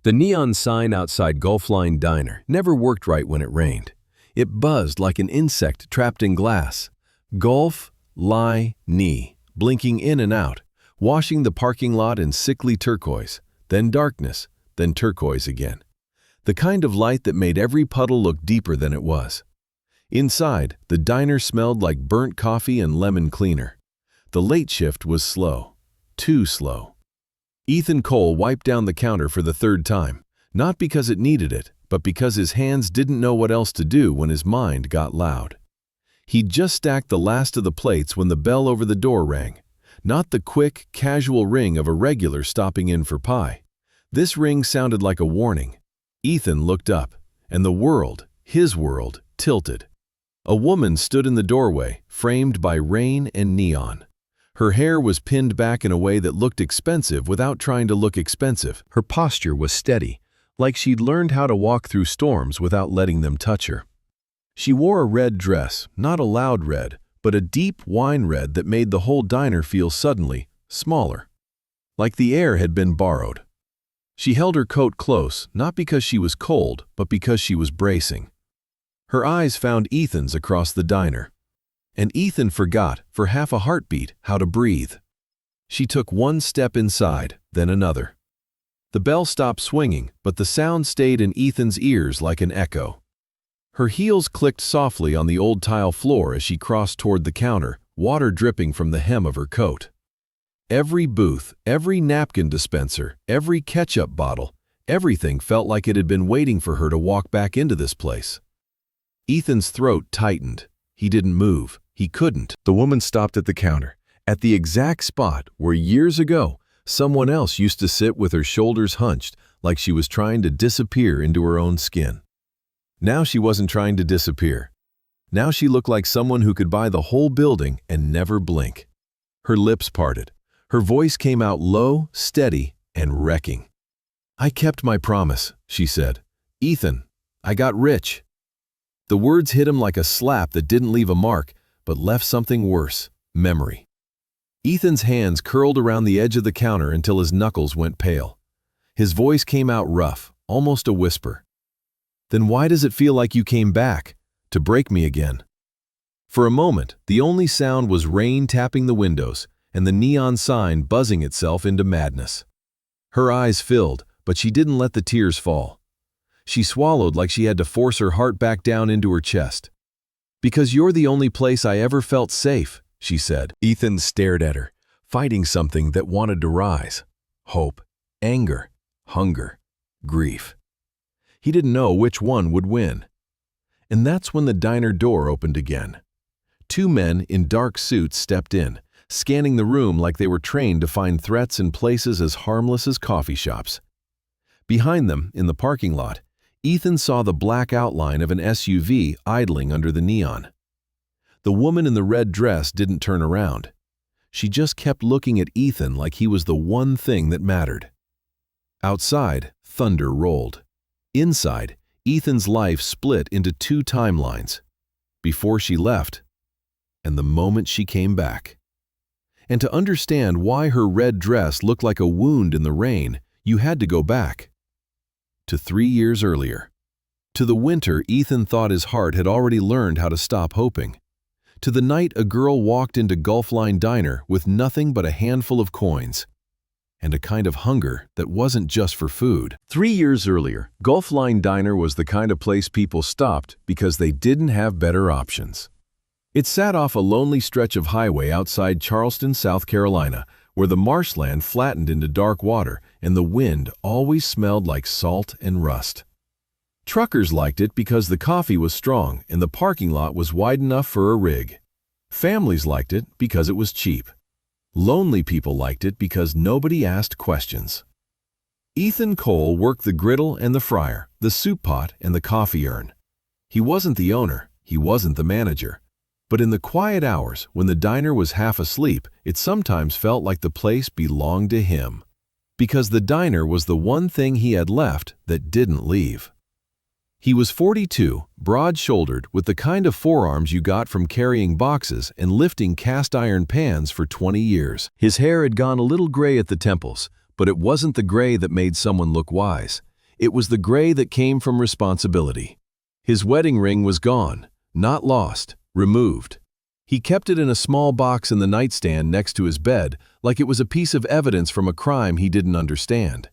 The neon sign outside Gulfline Diner never worked right when it rained. It buzzed like an insect trapped in glass. Gulf, lie, knee, blinking in and out, washing the parking lot in sickly turquoise, then darkness, then turquoise again. The kind of light that made every puddle look deeper than it was. Inside, the diner smelled like burnt coffee and lemon cleaner. The late shift was slow. Too slow. Ethan Cole wiped down the counter for the third time, not because it needed it, but because his hands didn't know what else to do when his mind got loud. He'd just stacked the last of the plates when the bell over the door rang, not the quick, casual ring of a regular stopping in for pie. This ring sounded like a warning. Ethan looked up, and the world, his world, tilted. A woman stood in the doorway, framed by rain and neon. Her hair was pinned back in a way that looked expensive without trying to look expensive. Her posture was steady, like she'd learned how to walk through storms without letting them touch her. She wore a red dress, not a loud red, but a deep wine red that made the whole diner feel suddenly smaller, like the air had been borrowed. She held her coat close, not because she was cold, but because she was bracing. Her eyes found Ethan's across the diner. And Ethan forgot, for half a heartbeat, how to breathe. She took one step inside, then another. The bell stopped swinging, but the sound stayed in Ethan's ears like an echo. Her heels clicked softly on the old tile floor as she crossed toward the counter, water dripping from the hem of her coat. Every booth, every napkin dispenser, every ketchup bottle, everything felt like it had been waiting for her to walk back into this place. Ethan's throat tightened. He didn't move. He couldn't. The woman stopped at the counter, at the exact spot where years ago someone else used to sit with her shoulders hunched like she was trying to disappear into her own skin. Now she wasn't trying to disappear. Now she looked like someone who could buy the whole building and never blink. Her lips parted. Her voice came out low, steady, and wrecking. "I kept my promise," she said. "Ethan, I got rich." The words hit him like a slap that didn't leave a mark, but left something worse: memory. Ethan's hands curled around the edge of the counter until his knuckles went pale. His voice came out rough, almost a whisper. "Then why does it feel like you came back? To break me again?" For a moment, the only sound was rain tapping the windows and the neon sign buzzing itself into madness. Her eyes filled, but she didn't let the tears fall. She swallowed like she had to force her heart back down into her chest. "Because you're the only place I ever felt safe," she said. Ethan stared at her, fighting something that wanted to rise. Hope, anger, hunger, grief. He didn't know which one would win. And that's when the diner door opened again. Two men in dark suits stepped in, scanning the room like they were trained to find threats in places as harmless as coffee shops. Behind them, in the parking lot, Ethan saw the black outline of an SUV idling under the neon. The woman in the red dress didn't turn around. She just kept looking at Ethan like he was the one thing that mattered. Outside, thunder rolled. Inside, Ethan's life split into two timelines: before she left, and the moment she came back. And to understand why her red dress looked like a wound in the rain, you had to go back. To 3 years earlier. To the winter Ethan thought his heart had already learned how to stop hoping. To the night a girl walked into Gulfline Diner with nothing but a handful of coins. And a kind of hunger that wasn't just for food. 3 years earlier, Gulfline Diner was the kind of place people stopped because they didn't have better options. It sat off a lonely stretch of highway outside Charleston, South Carolina, where the marshland flattened into dark water and the wind always smelled like salt and rust. Truckers liked it because the coffee was strong and the parking lot was wide enough for a rig. Families liked it because it was cheap. Lonely people liked it because nobody asked questions. Ethan Cole worked the griddle and the fryer, the soup pot and the coffee urn. He wasn't the owner, he wasn't the manager. But in the quiet hours, when the diner was half asleep, it sometimes felt like the place belonged to him. Because the diner was the one thing he had left that didn't leave. He was 42, broad-shouldered, with the kind of forearms you got from carrying boxes and lifting cast-iron pans for 20 years. His hair had gone a little gray at the temples, but it wasn't the gray that made someone look wise. It was the gray that came from responsibility. His wedding ring was gone, not lost, removed. He kept it in a small box in the nightstand next to his bed, like it was a piece of evidence from a crime he didn't understand.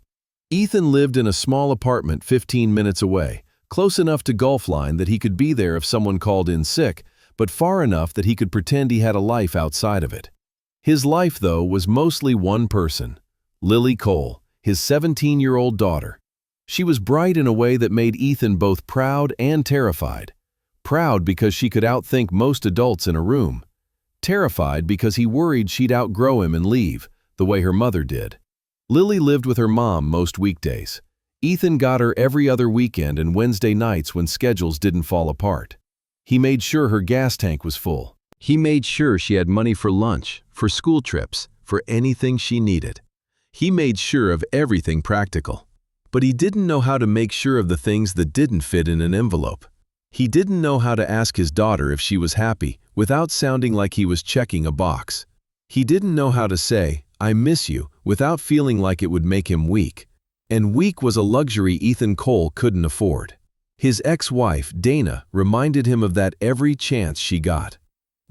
Ethan lived in a small apartment 15 minutes away, close enough to Gulf Line that he could be there if someone called in sick, but far enough that he could pretend he had a life outside of it. His life, though, was mostly one person, Lily Cole, his 17-year-old daughter. She was bright in a way that made Ethan both proud and terrified. Proud because she could outthink most adults in a room. Terrified because he worried she'd outgrow him and leave, the way her mother did. Lily lived with her mom most weekdays. Ethan got her every other weekend and Wednesday nights when schedules didn't fall apart. He made sure her gas tank was full. He made sure she had money for lunch, for school trips, for anything she needed. He made sure of everything practical. But he didn't know how to make sure of the things that didn't fit in an envelope. He didn't know how to ask his daughter if she was happy without sounding like he was checking a box. He didn't know how to say, "I miss you," without feeling like it would make him weak. And weak was a luxury Ethan Cole couldn't afford. His ex-wife, Dana, reminded him of that every chance she got.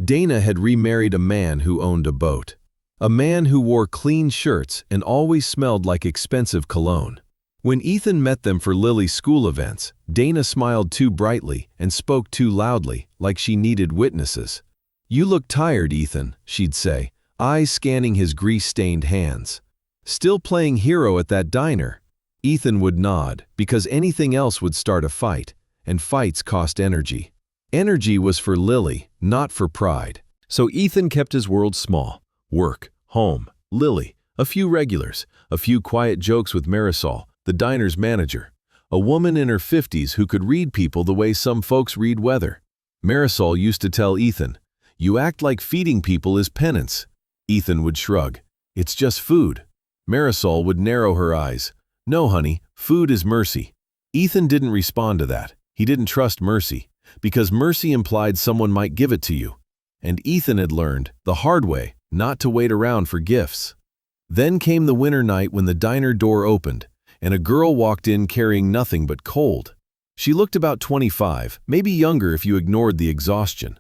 Dana had remarried a man who owned a boat. A man who wore clean shirts and always smelled like expensive cologne. When Ethan met them for Lily's school events, Dana smiled too brightly and spoke too loudly, like she needed witnesses. "You look tired, Ethan," she'd say, eyes scanning his grease-stained hands. "Still playing hero at that diner?" Ethan would nod, because anything else would start a fight, and fights cost energy. Energy was for Lily, not for pride. So Ethan kept his world small. Work, home, Lily, a few regulars, a few quiet jokes with Marisol, the diner's manager, a woman in her 50s who could read people the way some folks read weather. Marisol used to tell Ethan, "You act like feeding people is penance." Ethan would shrug, "It's just food." Marisol would narrow her eyes. "No, honey, food is mercy." Ethan didn't respond to that. He didn't trust mercy, because mercy implied someone might give it to you. And Ethan had learned, the hard way, not to wait around for gifts. Then came the winter night when the diner door opened, and a girl walked in carrying nothing but cold. She looked about 25, maybe younger if you ignored the exhaustion.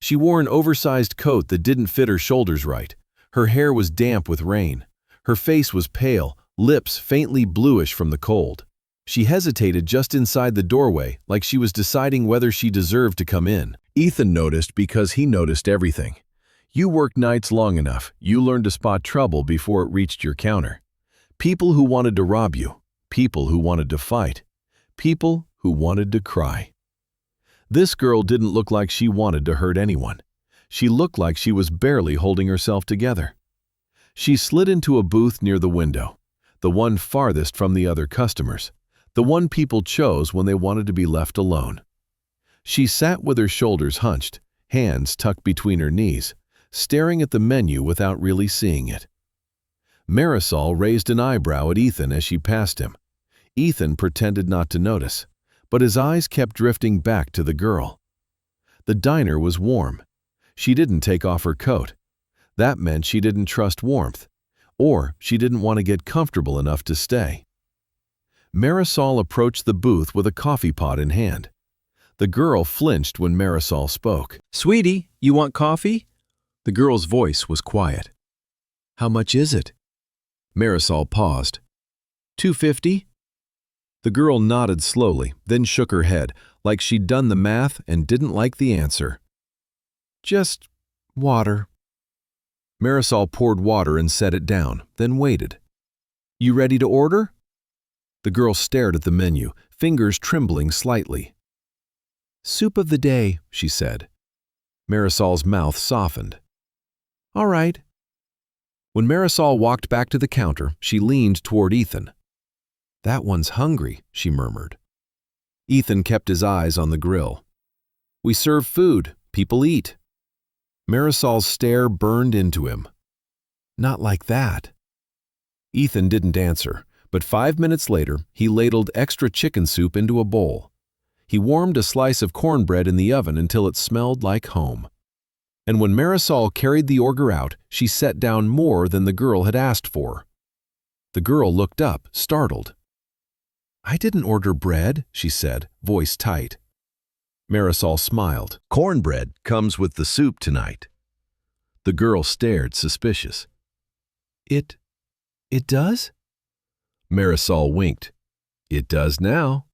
She wore an oversized coat that didn't fit her shoulders right. Her hair was damp with rain. Her face was pale, lips faintly bluish from the cold. She hesitated just inside the doorway, like she was deciding whether she deserved to come in. Ethan noticed because he noticed everything. You worked nights long enough, you learned to spot trouble before it reached your counter. People who wanted to rob you. People who wanted to fight. People who wanted to cry. This girl didn't look like she wanted to hurt anyone. She looked like she was barely holding herself together. She slid into a booth near the window, the one farthest from the other customers, the one people chose when they wanted to be left alone. She sat with her shoulders hunched, hands tucked between her knees, staring at the menu without really seeing it. Marisol raised an eyebrow at Ethan as she passed him. Ethan pretended not to notice, but his eyes kept drifting back to the girl. The diner was warm. She didn't take off her coat. That meant she didn't trust warmth, or she didn't want to get comfortable enough to stay. Marisol approached the booth with a coffee pot in hand. The girl flinched when Marisol spoke. "Sweetie, you want coffee?" The girl's voice was quiet. "How much is it?" Marisol paused. $2.50? The girl nodded slowly, then shook her head, like she'd done the math and didn't like the answer. "Just water." Marisol poured water and set it down, then waited. "You ready to order?" The girl stared at the menu, fingers trembling slightly. "Soup of the day," she said. Marisol's mouth softened. "All right." When Marisol walked back to the counter, she leaned toward Ethan. "That one's hungry," she murmured. Ethan kept his eyes on the grill. "We serve food. People eat." Marisol's stare burned into him. "Not like that." Ethan didn't answer, but 5 minutes later, he ladled extra chicken soup into a bowl. He warmed a slice of cornbread in the oven until it smelled like home. And when Marisol carried the order out, she set down more than the girl had asked for. The girl looked up, startled. I didn't order bread, she said, voice tight. Marisol smiled. Cornbread comes with the soup tonight. The girl stared, suspicious. It does? Marisol winked. It does now.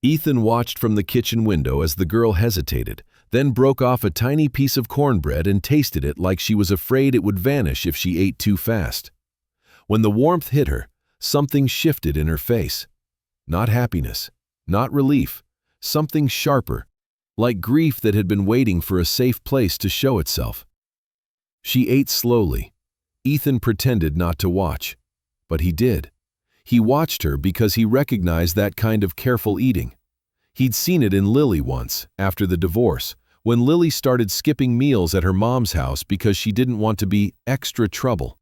Ethan watched from the kitchen window as the girl hesitated, then broke off a tiny piece of cornbread and tasted it like she was afraid it would vanish if she ate too fast. When the warmth hit her, something shifted in her face. Not happiness, not relief, something sharper, like grief that had been waiting for a safe place to show itself. She ate slowly. Ethan pretended not to watch, but he did. He watched her because he recognized that kind of careful eating. He'd seen it in Lily once, after the divorce, when Lily started skipping meals at her mom's house because she didn't want to be extra trouble.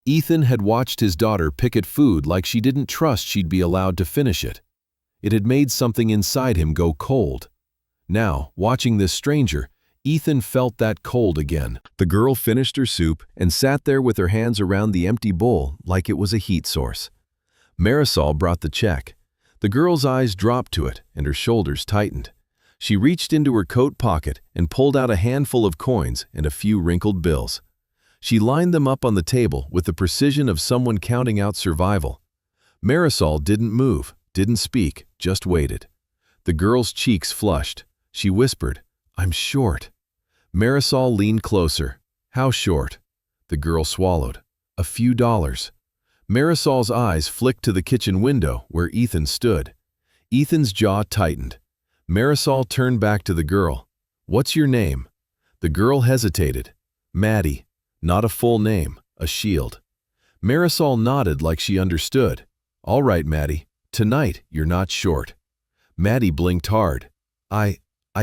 Ethan had watched his daughter pick at food like she didn't trust she'd be allowed to finish it. It had made something inside him go cold. Now, watching this stranger, Ethan felt that cold again. The girl finished her soup and sat there with her hands around the empty bowl like it was a heat source. Marisol brought the check. The girl's eyes dropped to it and her shoulders tightened. She reached into her coat pocket and pulled out a handful of coins and a few wrinkled bills. She lined them up on the table with the precision of someone counting out survival. Marisol didn't move, didn't speak, just waited. The girl's cheeks flushed. She whispered, "I'm short." Marisol leaned closer. "How short?" The girl swallowed. "A few dollars." Marisol's eyes flicked to the kitchen window where Ethan stood. Ethan's jaw tightened. Marisol turned back to the girl. "What's your name?" The girl hesitated. "Maddie." Not a full name, a shield. Marisol nodded like she understood. "All right, Maddie. Tonight, you're not short." Maddie blinked hard. I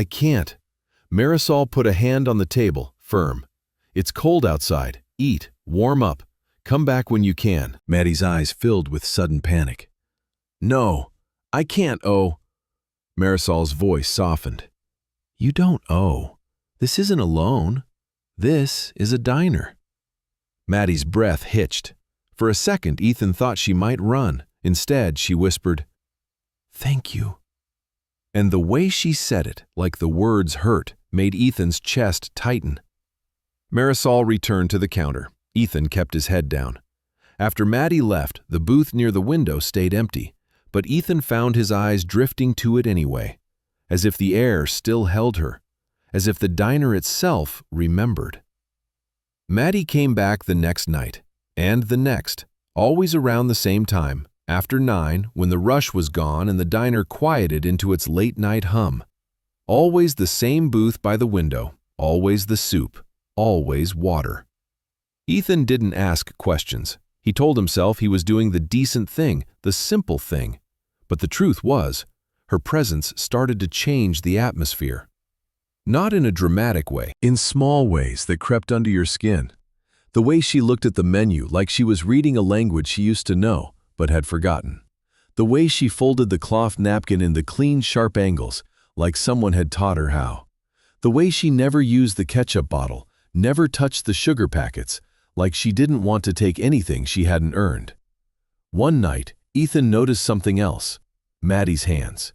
can't." Marisol put a hand on the table, firm. "It's cold outside. Eat. Warm up. Come back when you can." Maddie's eyes filled with sudden panic. "No, I can't owe." Marisol's voice softened. "You don't owe. This isn't a loan. This is a diner." Maddie's breath hitched. For a second, Ethan thought she might run. Instead, she whispered, "Thank you." And the way she said it, like the words hurt, made Ethan's chest tighten. Marisol returned to the counter. Ethan kept his head down. After Maddie left, the booth near the window stayed empty, but Ethan found his eyes drifting to it anyway, as if the air still held her, as if the diner itself remembered. Maddie came back the next night, and the next, always around the same time, after 9, when the rush was gone and the diner quieted into its late-night hum. Always the same booth by the window, always the soup, always water. Ethan didn't ask questions. He told himself he was doing the decent thing, the simple thing. But the truth was, her presence started to change the atmosphere. Not in a dramatic way, in small ways that crept under your skin. The way she looked at the menu like she was reading a language she used to know, but had forgotten. The way she folded the cloth napkin in the clean, sharp angles, like someone had taught her how. The way she never used the ketchup bottle, never touched the sugar packets, like she didn't want to take anything she hadn't earned. One night, Ethan noticed something else. Maddie's hands.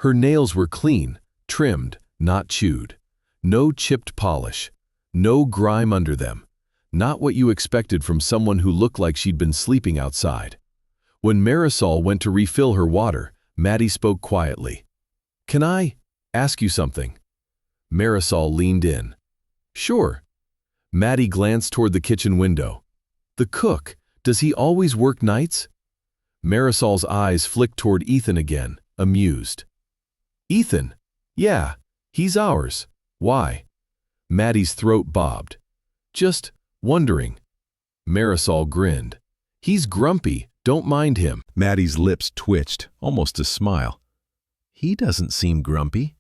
Her nails were clean, trimmed, not chewed. No chipped polish. No grime under them. Not what you expected from someone who looked like she'd been sleeping outside. When Marisol went to refill her water, Maddie spoke quietly. "Can I ask you something?" Marisol leaned in. "Sure." Maddie glanced toward the kitchen window. "The cook, does he always work nights?" Marisol's eyes flicked toward Ethan again, amused. "Ethan? Yeah, he's ours. Why?" Maddie's throat bobbed. "Just wondering." Marisol grinned. "He's grumpy, don't mind him." Maddie's lips twitched, almost a smile. "He doesn't seem grumpy."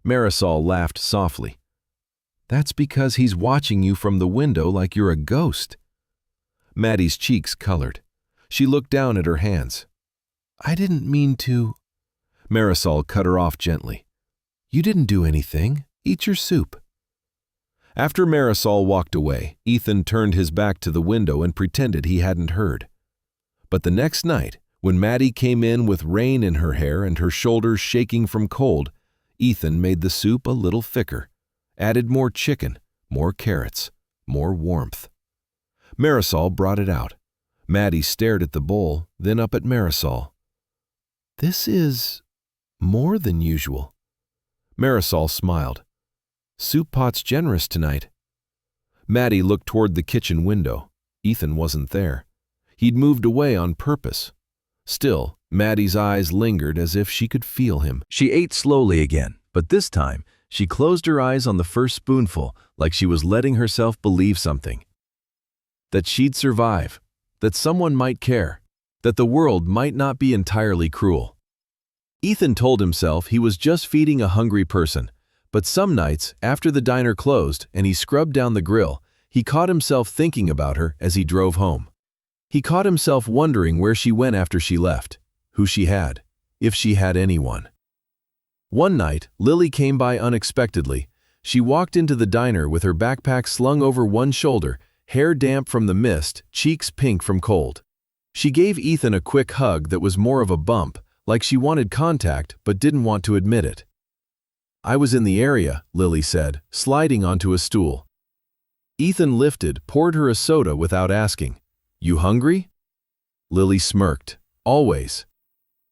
Marisol laughed softly. "That's because he's watching you from the window like you're a ghost." Maddie's cheeks colored. She looked down at her hands. "I didn't mean to." Marisol cut her off gently. "You didn't do anything. Eat your soup." After Marisol walked away, Ethan turned his back to the window and pretended he hadn't heard. But the next night, When Maddie came in with rain in her hair and her shoulders shaking from cold, Ethan made the soup a little thicker, added more chicken, more carrots, more warmth. Marisol brought it out. Maddie stared at the bowl, then up at Marisol. "This is more than usual." Marisol smiled. "Soup pot's generous tonight." Maddie looked toward the kitchen window. Ethan wasn't there. He'd moved away on purpose. Still, Maddie's eyes lingered as if she could feel him. She ate slowly again, but this time, she closed her eyes on the first spoonful like she was letting herself believe something. That she'd survive, that someone might care, that the world might not be entirely cruel. Ethan told himself he was just feeding a hungry person, but some nights, after the diner closed and he scrubbed down the grill, he caught himself thinking about her as he drove home. He caught himself wondering where she went after she left, who she had, if she had anyone. One night, Lily came by unexpectedly. She walked into the diner with her backpack slung over one shoulder, hair damp from the mist, cheeks pink from cold. She gave Ethan a quick hug that was more of a bump, like she wanted contact but didn't want to admit it. "I was in the area," Lily said, sliding onto a stool. Ethan lifted, poured her a soda without asking. "You hungry?" Lily smirked. "Always."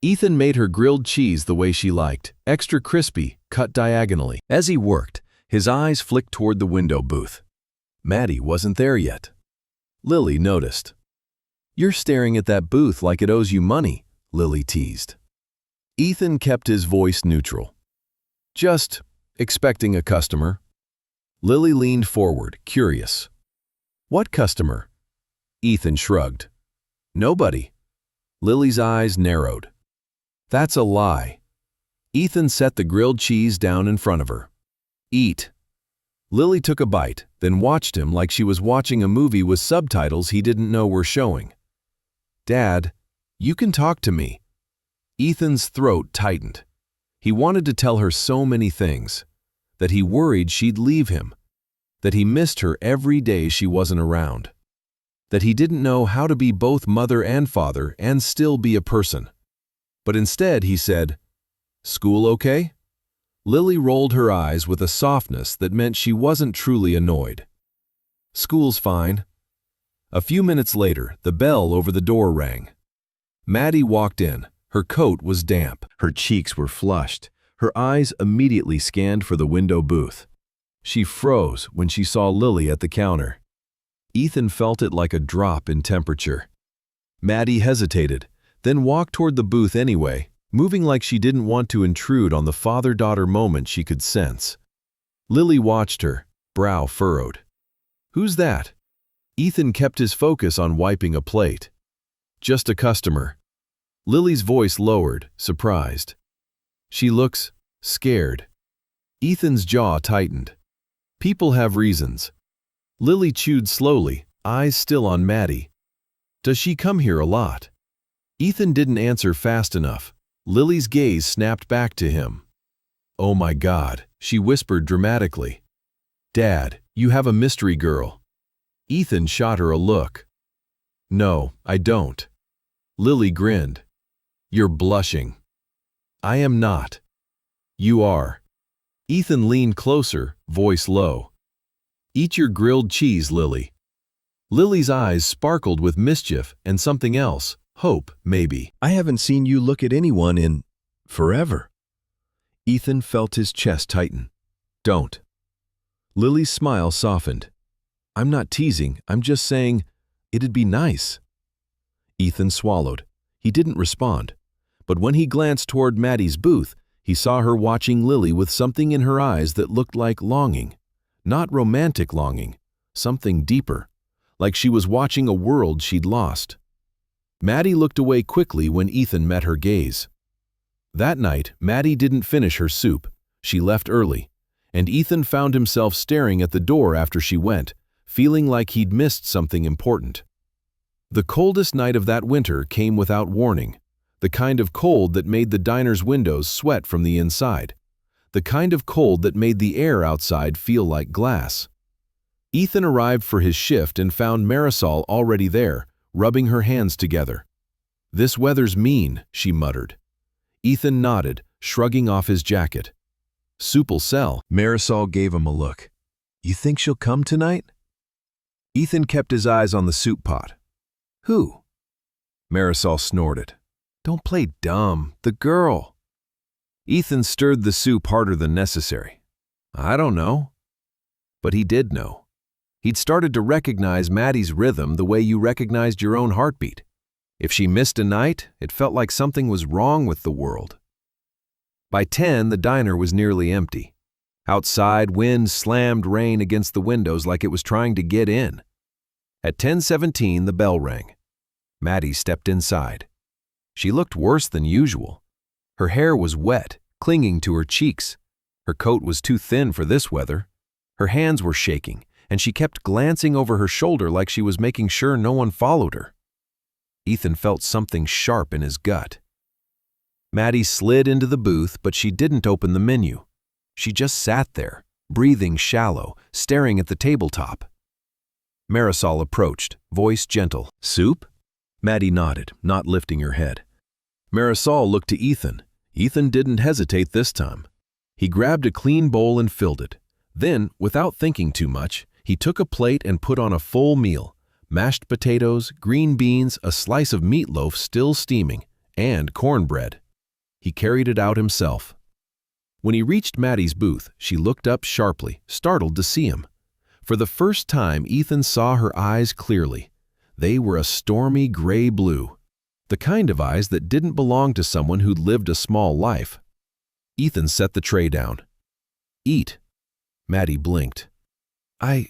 Ethan made her grilled cheese the way she liked, extra crispy, cut diagonally. As he worked, his eyes flicked toward the window booth. Maddie wasn't there yet. Lily noticed. "You're staring at that booth like it owes you money," Lily teased. Ethan kept his voice neutral. "Just expecting a customer." Lily leaned forward, curious. "What customer?" Ethan shrugged. "Nobody." Lily's eyes narrowed. "That's a lie." Ethan set the grilled cheese down in front of her. "Eat." Lily took a bite, then watched him like she was watching a movie with subtitles he didn't know were showing. "Dad, you can talk to me." Ethan's throat tightened. He wanted to tell her so many things. That he worried she'd leave him. That he missed her every day she wasn't around. That he didn't know how to be both mother and father and still be a person. But instead he said, "School okay?" Lily rolled her eyes with a softness that meant she wasn't truly annoyed. "School's fine." A few minutes later, the bell over the door rang. Maddie walked in. Her coat was damp. Her cheeks were flushed. Her eyes immediately scanned for the window booth. She froze when she saw Lily at the counter. Ethan felt it like a drop in temperature. Maddie hesitated, then walked toward the booth anyway, moving like she didn't want to intrude on the father-daughter moment she could sense. Lily watched her, brow furrowed. "Who's that?" Ethan kept his focus on wiping a plate. "Just a customer." Lily's voice lowered, surprised. "She looks scared." Ethan's jaw tightened. "People have reasons." Lily chewed slowly, eyes still on Maddie. "Does she come here a lot?" Ethan didn't answer fast enough. Lily's gaze snapped back to him. "Oh my God," she whispered dramatically. "Dad, you have a mystery girl." Ethan shot her a look. "No, I don't." Lily grinned. "You're blushing." "I am not." "You are." Ethan leaned closer, voice low. "Eat your grilled cheese, Lily." Lily's eyes sparkled with mischief and something else, hope, maybe. "I haven't seen you look at anyone in forever." Ethan felt his chest tighten. "Don't." Lily's smile softened. "I'm not teasing, I'm just saying, it'd be nice." Ethan swallowed. He didn't respond. But when he glanced toward Maddie's booth, he saw her watching Lily with something in her eyes that looked like longing. Not romantic longing, something deeper, like she was watching a world she'd lost. Maddie looked away quickly when Ethan met her gaze. That night, Maddie didn't finish her soup. She left early, and Ethan found himself staring at the door after she went, feeling like he'd missed something important. The coldest night of that winter came without warning, the kind of cold that made the diner's windows sweat from the inside, the kind of cold that made the air outside feel like glass. Ethan arrived for his shift and found Marisol already there, rubbing her hands together. "This weather's mean," she muttered. Ethan nodded, shrugging off his jacket. "Soup'll sell." Marisol gave him a look. "You think she'll come tonight?" Ethan kept his eyes on the soup pot. "Who?" Marisol snorted. "Don't play dumb. The girl." Ethan stirred the soup harder than necessary. "I don't know." But he did know. He'd started to recognize Maddie's rhythm the way you recognized your own heartbeat. If she missed a night, it felt like something was wrong with the world. By 10, the diner was nearly empty. Outside, wind slammed rain against the windows like it was trying to get in. At 10:17, the bell rang. Maddie stepped inside. She looked worse than usual. Her hair was wet, clinging to her cheeks. Her coat was too thin for this weather. Her hands were shaking, and she kept glancing over her shoulder like she was making sure no one followed her. Ethan felt something sharp in his gut. Maddie slid into the booth, but she didn't open the menu. She just sat there, breathing shallow, staring at the tabletop. Marisol approached, voice gentle. "Soup?" Maddie nodded, not lifting her head. Marisol looked to Ethan. Ethan didn't hesitate this time. He grabbed a clean bowl and filled it. Then, without thinking too much, he took a plate and put on a full meal. Mashed potatoes, green beans, a slice of meatloaf still steaming, and cornbread. He carried it out himself. When he reached Maddie's booth, she looked up sharply, startled to see him. For the first time, Ethan saw her eyes clearly. They were a stormy gray blue, the kind of eyes that didn't belong to someone who'd lived a small life. Ethan set the tray down. "Eat." Maddie blinked. I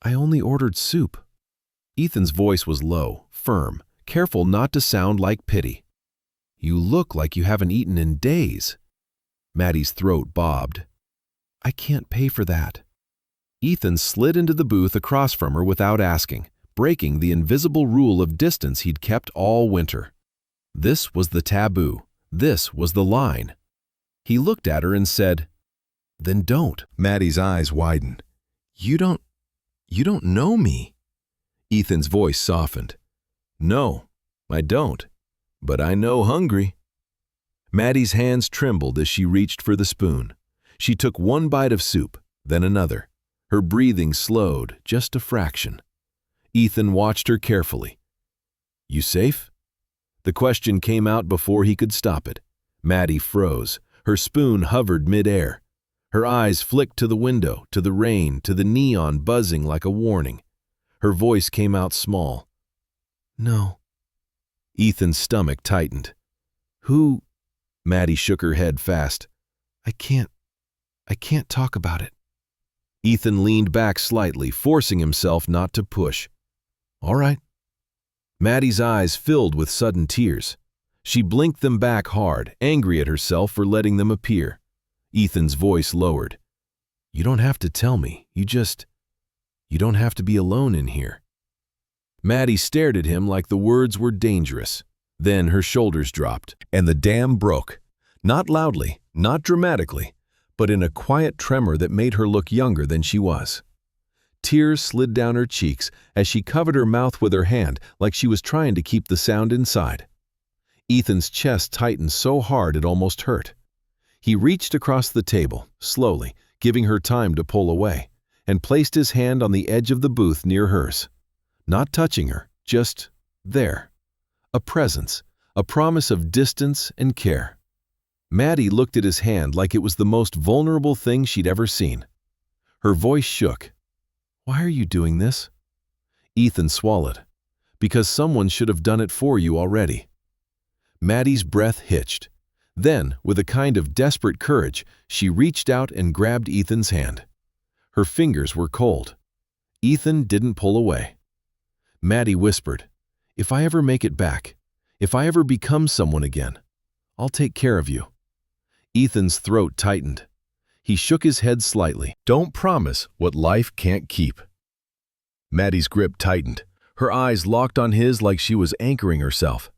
only ordered soup." Ethan's voice was low, firm, careful not to sound like pity. "You look like you haven't eaten in days." Maddie's throat bobbed. "I can't pay for that." Ethan slid into the booth across from her without asking, breaking the invisible rule of distance he'd kept all winter. This was the taboo. This was the line. He looked at her and said, "Then don't." Maddie's eyes widened. You don't know me." Ethan's voice softened. "No, I don't. But I know hungry." Maddie's hands trembled as she reached for the spoon. She took one bite of soup, then another. Her breathing slowed, just a fraction. Ethan watched her carefully. "You safe?" The question came out before he could stop it. Maddie froze. Her spoon hovered mid-air. Her eyes flicked to the window, to the rain, to the neon buzzing like a warning. Her voice came out small. "No." Ethan's stomach tightened. "Who?" Maddie shook her head fast. I can't talk about it." Ethan leaned back slightly, forcing himself not to push. "All right." Maddie's eyes filled with sudden tears. She blinked them back hard, angry at herself for letting them appear. Ethan's voice lowered. "You don't have to tell me. You don't have to be alone in here." Maddie stared at him like the words were dangerous. Then her shoulders dropped, and the dam broke. Not loudly, not dramatically, but in a quiet tremor that made her look younger than she was. Tears slid down her cheeks as she covered her mouth with her hand like she was trying to keep the sound inside. Ethan's chest tightened so hard it almost hurt. He reached across the table, slowly, giving her time to pull away, and placed his hand on the edge of the booth near hers. Not touching her, just there. A presence, a promise of distance and care. Maddie looked at his hand like it was the most vulnerable thing she'd ever seen. Her voice shook. "Why are you doing this?" Ethan swallowed. "Because someone should have done it for you already." Maddie's breath hitched. Then, with a kind of desperate courage, she reached out and grabbed Ethan's hand. Her fingers were cold. Ethan didn't pull away. Maddie whispered, "If I ever make it back, if I ever become someone again, I'll take care of you." Ethan's throat tightened. He shook his head slightly. "Don't promise what life can't keep." Maddie's grip tightened. Her eyes locked on his like she was anchoring herself.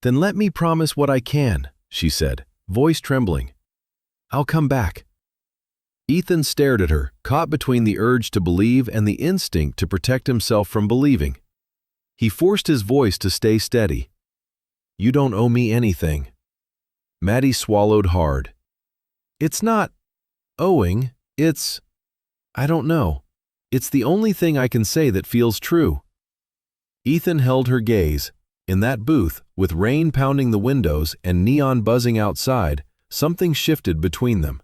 "Then let me promise what I can," she said, voice trembling. "I'll come back." Ethan stared at her, caught between the urge to believe and the instinct to protect himself from believing. He forced his voice to stay steady. You don't owe me anything." Maddie swallowed hard. "It's not owing, I don't know. It's the only thing I can say that feels true." Ethan held her gaze. In that booth, with rain pounding the windows and neon buzzing outside, something shifted between them.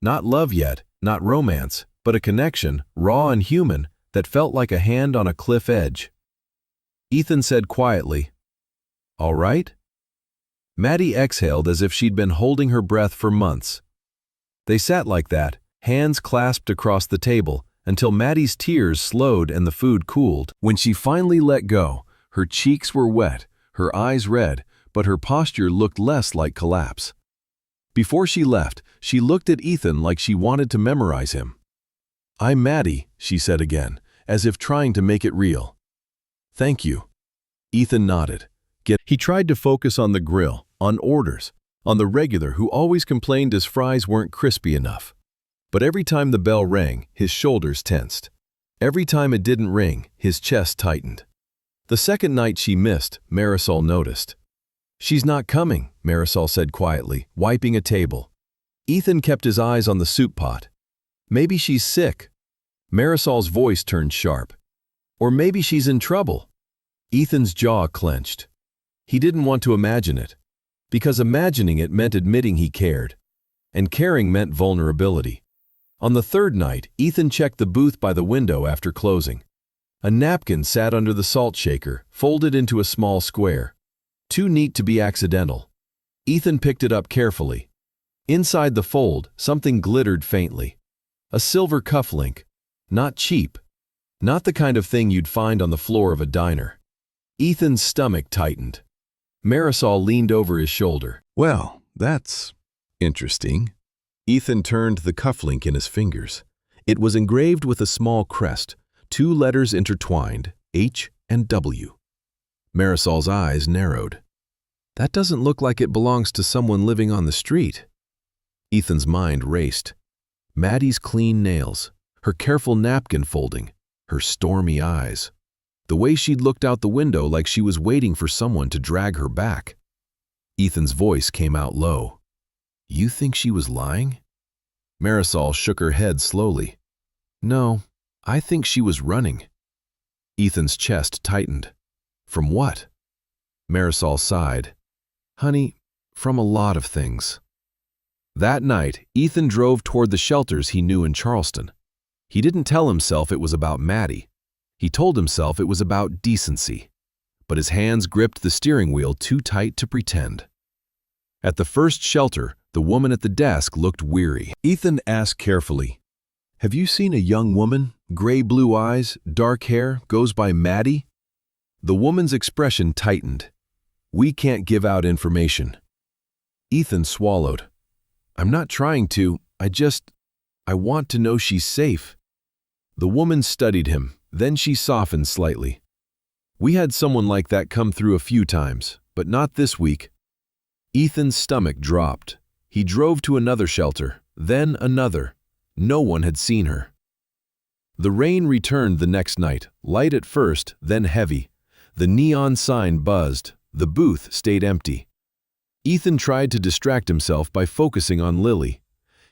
Not love yet, not romance, but a connection, raw and human, that felt like a hand on a cliff edge. Ethan said quietly, "All right?" Maddie exhaled as if she'd been holding her breath for months. They sat like that, hands clasped across the table, until Maddie's tears slowed and the food cooled. When she finally let go, her cheeks were wet, her eyes red, but her posture looked less like collapse. Before she left, she looked at Ethan like she wanted to memorize him. "I'm Maddie," she said again, as if trying to make it real. "Thank you." Ethan nodded. He tried to focus on the grill, on orders, on the regular who always complained his fries weren't crispy enough. But every time the bell rang, his shoulders tensed. Every time it didn't ring, his chest tightened. The second night she missed, Marisol noticed. "She's not coming," Marisol said quietly, wiping a table. Ethan kept his eyes on the soup pot. "Maybe she's sick." Marisol's voice turned sharp. "Or maybe she's in trouble." Ethan's jaw clenched. He didn't want to imagine it, because imagining it meant admitting he cared, and caring meant vulnerability. On the third night, Ethan checked the booth by the window after closing. A napkin sat under the salt shaker, folded into a small square. Too neat to be accidental. Ethan picked it up carefully. Inside the fold, something glittered faintly. A silver cufflink. Not cheap. Not the kind of thing you'd find on the floor of a diner. Ethan's stomach tightened. Marisol leaned over his shoulder. "Well, that's interesting." Ethan turned the cufflink in his fingers. It was engraved with a small crest, 2 letters intertwined, H and W. Marisol's eyes narrowed. "That doesn't look like it belongs to someone living on the street." Ethan's mind raced. Maddie's clean nails, her careful napkin folding, her stormy eyes. The way she'd looked out the window like she was waiting for someone to drag her back. Ethan's voice came out low. "You think she was lying?" Marisol shook her head slowly. "No, I think she was running." Ethan's chest tightened. "From what?" Marisol sighed. "Honey, from a lot of things." That night, Ethan drove toward the shelters he knew in Charleston. He didn't tell himself it was about Maddie. He told himself it was about decency. But his hands gripped the steering wheel too tight to pretend. At the first shelter, the woman at the desk looked weary. Ethan asked carefully, "Have you seen a young woman, gray-blue eyes, dark hair, goes by Maddie?" The woman's expression tightened. "We can't give out information." Ethan swallowed. "I'm not trying to, I want to know she's safe." The woman studied him, then she softened slightly. "We had someone like that come through a few times, but not this week." Ethan's stomach dropped. He drove to another shelter, then another. No one had seen her. The rain returned the next night, light at first, then heavy. The neon sign buzzed. The booth stayed empty. Ethan tried to distract himself by focusing on Lily.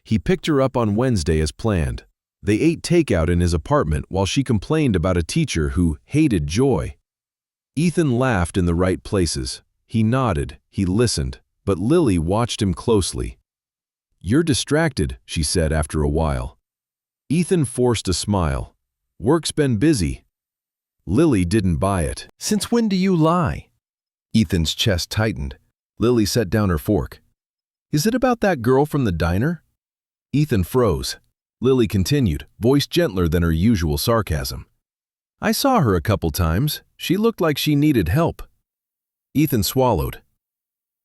He picked her up on Wednesday as planned. They ate takeout in his apartment while she complained about a teacher who hated joy. Ethan laughed in the right places. He nodded, he listened, but Lily watched him closely. "You're distracted," she said after a while. Ethan forced a smile. "Work's been busy." Lily didn't buy it. "Since when do you lie?" Ethan's chest tightened. Lily set down her fork. "Is it about that girl from the diner?" Ethan froze. Lily continued, voice gentler than her usual sarcasm. "I saw her a couple times. She looked like she needed help." Ethan swallowed.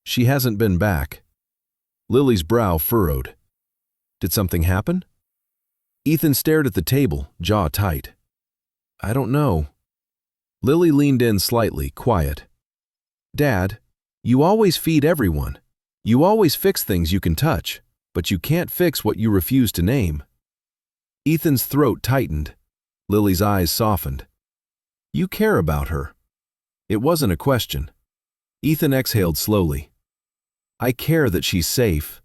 "She hasn't been back." Lily's brow furrowed. "Did something happen?" Ethan stared at the table, jaw tight. "I don't know." Lily leaned in slightly, quiet. "Dad, you always feed everyone. You always fix things you can touch, but you can't fix what you refuse to name." Ethan's throat tightened. Lily's eyes softened. "You care about her." It wasn't a question. Ethan exhaled slowly. I care that she's safe.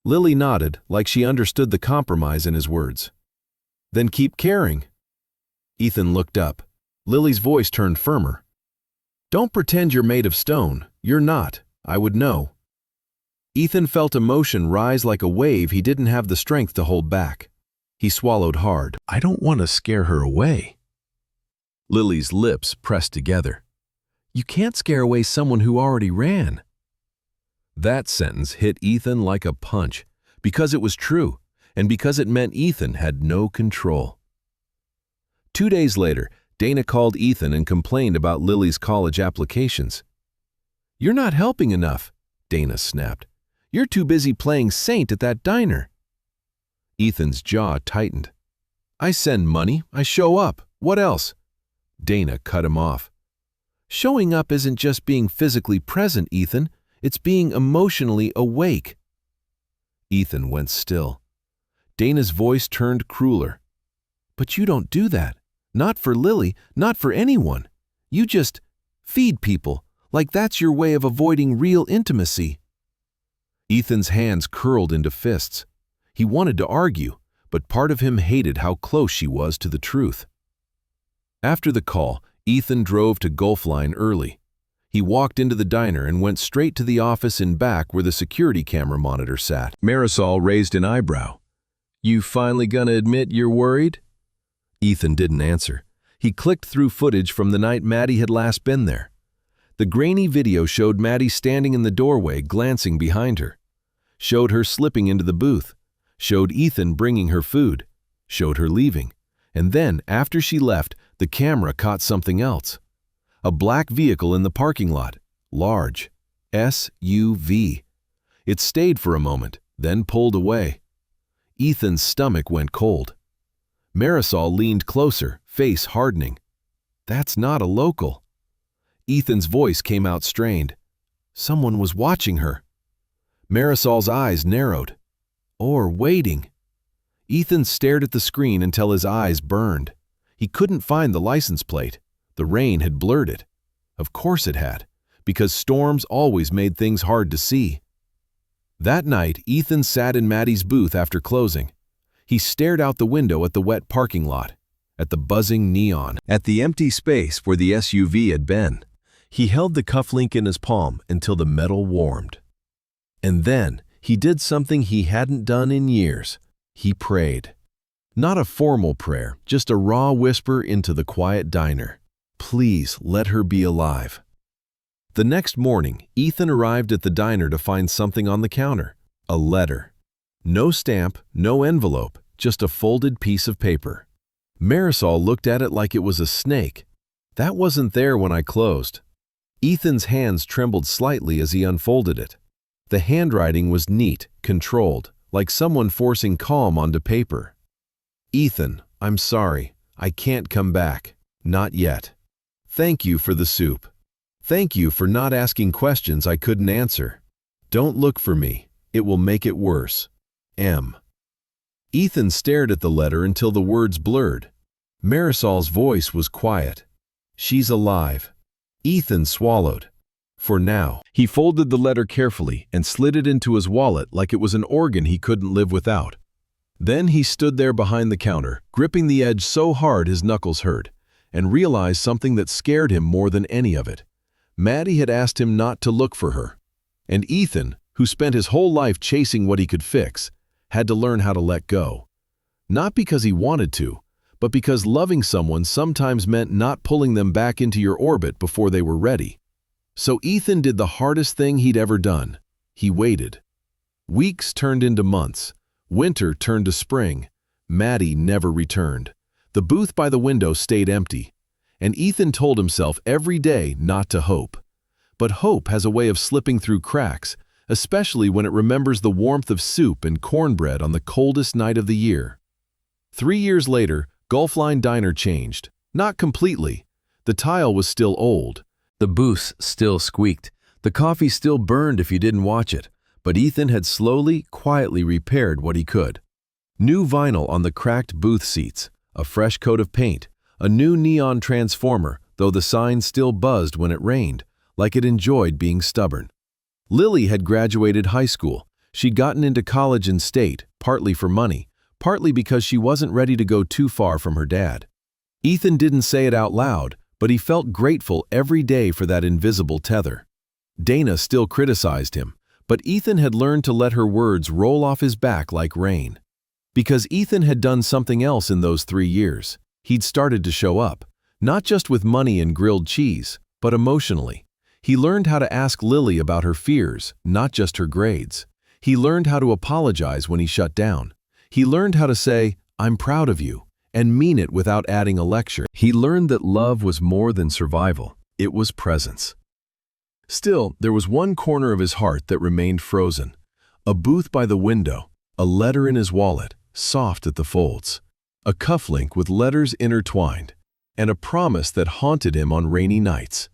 Lily nodded, like she understood the compromise in his words. Then keep caring. Ethan looked up. Lily's voice turned firmer. Don't pretend you're made of stone. You're not. I would know. Ethan felt emotion rise like a wave he didn't have the strength to hold back. He swallowed hard. I don't want to scare her away. Lily's lips pressed together. You can't scare away someone who already ran. That sentence hit Ethan like a punch, because it was true, and because it meant Ethan had no control. 2 days later, Dana called Ethan and complained about Lily's college applications. You're not helping enough, Dana snapped. You're too busy playing saint at that diner. Ethan's jaw tightened. I send money, I show up. What else? Dana cut him off. Showing up isn't just being physically present, Ethan. It's being emotionally awake. Ethan went still. Dana's voice turned crueler. But you don't do that. Not for Lily, not for anyone. You just feed people, like that's your way of avoiding real intimacy. Ethan's hands curled into fists. He wanted to argue, but part of him hated how close she was to the truth. After the call, Ethan drove to Gulfline early. He walked into the diner and went straight to the office in back where the security camera monitor sat. Marisol raised an eyebrow. You finally gonna admit you're worried? Ethan didn't answer. He clicked through footage from the night Maddie had last been there. The grainy video showed Maddie standing in the doorway, glancing behind her. Showed her slipping into the booth. Showed Ethan bringing her food. Showed her leaving. And then, after she left, the camera caught something else. A black vehicle in the parking lot. Large. SUV. It stayed for a moment, then pulled away. Ethan's stomach went cold. Marisol leaned closer, face hardening. That's not a local. Ethan's voice came out strained. Someone was watching her. Marisol's eyes narrowed. Or waiting. Ethan stared at the screen until his eyes burned. He couldn't find the license plate. The rain had blurred it. Of course it had, because storms always made things hard to see. That night, Ethan sat in Maddie's booth after closing. He stared out the window at the wet parking lot, at the buzzing neon, at the empty space where the SUV had been. He held the cufflink in his palm until the metal warmed. And then, he did something he hadn't done in years. He prayed. Not a formal prayer, just a raw whisper into the quiet diner. Please let her be alive. The next morning, Ethan arrived at the diner to find something on the counter. A letter. No stamp, no envelope, just a folded piece of paper. Marisol looked at it like it was a snake. That wasn't there when I closed. Ethan's hands trembled slightly as he unfolded it. The handwriting was neat, controlled, like someone forcing calm onto paper. Ethan, I'm sorry. I can't come back. Not yet. Thank you for the soup. Thank you for not asking questions I couldn't answer. Don't look for me. It will make it worse. M. Ethan stared at the letter until the words blurred. Marisol's voice was quiet. She's alive. Ethan swallowed. For now. He folded the letter carefully and slid it into his wallet like it was an organ he couldn't live without. Then he stood there behind the counter, gripping the edge so hard his knuckles hurt, and realized something that scared him more than any of it. Maddie had asked him not to look for her. And Ethan, who spent his whole life chasing what he could fix, had to learn how to let go. Not because he wanted to, but because loving someone sometimes meant not pulling them back into your orbit before they were ready. So Ethan did the hardest thing he'd ever done. He waited. Weeks turned into months. Winter turned to spring. Maddie never returned. The booth by the window stayed empty. And Ethan told himself every day not to hope. But hope has a way of slipping through cracks, especially when it remembers the warmth of soup and cornbread on the coldest night of the year. 3 years later, Gulfline Diner changed. Not completely. The tile was still old. The booths still squeaked. The coffee still burned if you didn't watch it. But Ethan had slowly, quietly repaired what he could. New vinyl on the cracked booth seats, a fresh coat of paint, a new neon transformer, though the sign still buzzed when it rained, like it enjoyed being stubborn. Lily had graduated high school. She'd gotten into college in state, partly for money, partly because she wasn't ready to go too far from her dad. Ethan didn't say it out loud, but he felt grateful every day for that invisible tether. Dana still criticized him, but Ethan had learned to let her words roll off his back like rain. Because Ethan had done something else in those 3 years. He'd started to show up, not just with money and grilled cheese, but emotionally. He learned how to ask Lily about her fears, not just her grades. He learned how to apologize when he shut down. He learned how to say, "I'm proud of you," and mean it without adding a lecture. He learned that love was more than survival. It was presence. Still, there was one corner of his heart that remained frozen. A booth by the window, a letter in his wallet, soft at the folds, a cufflink with letters intertwined, and a promise that haunted him on rainy nights.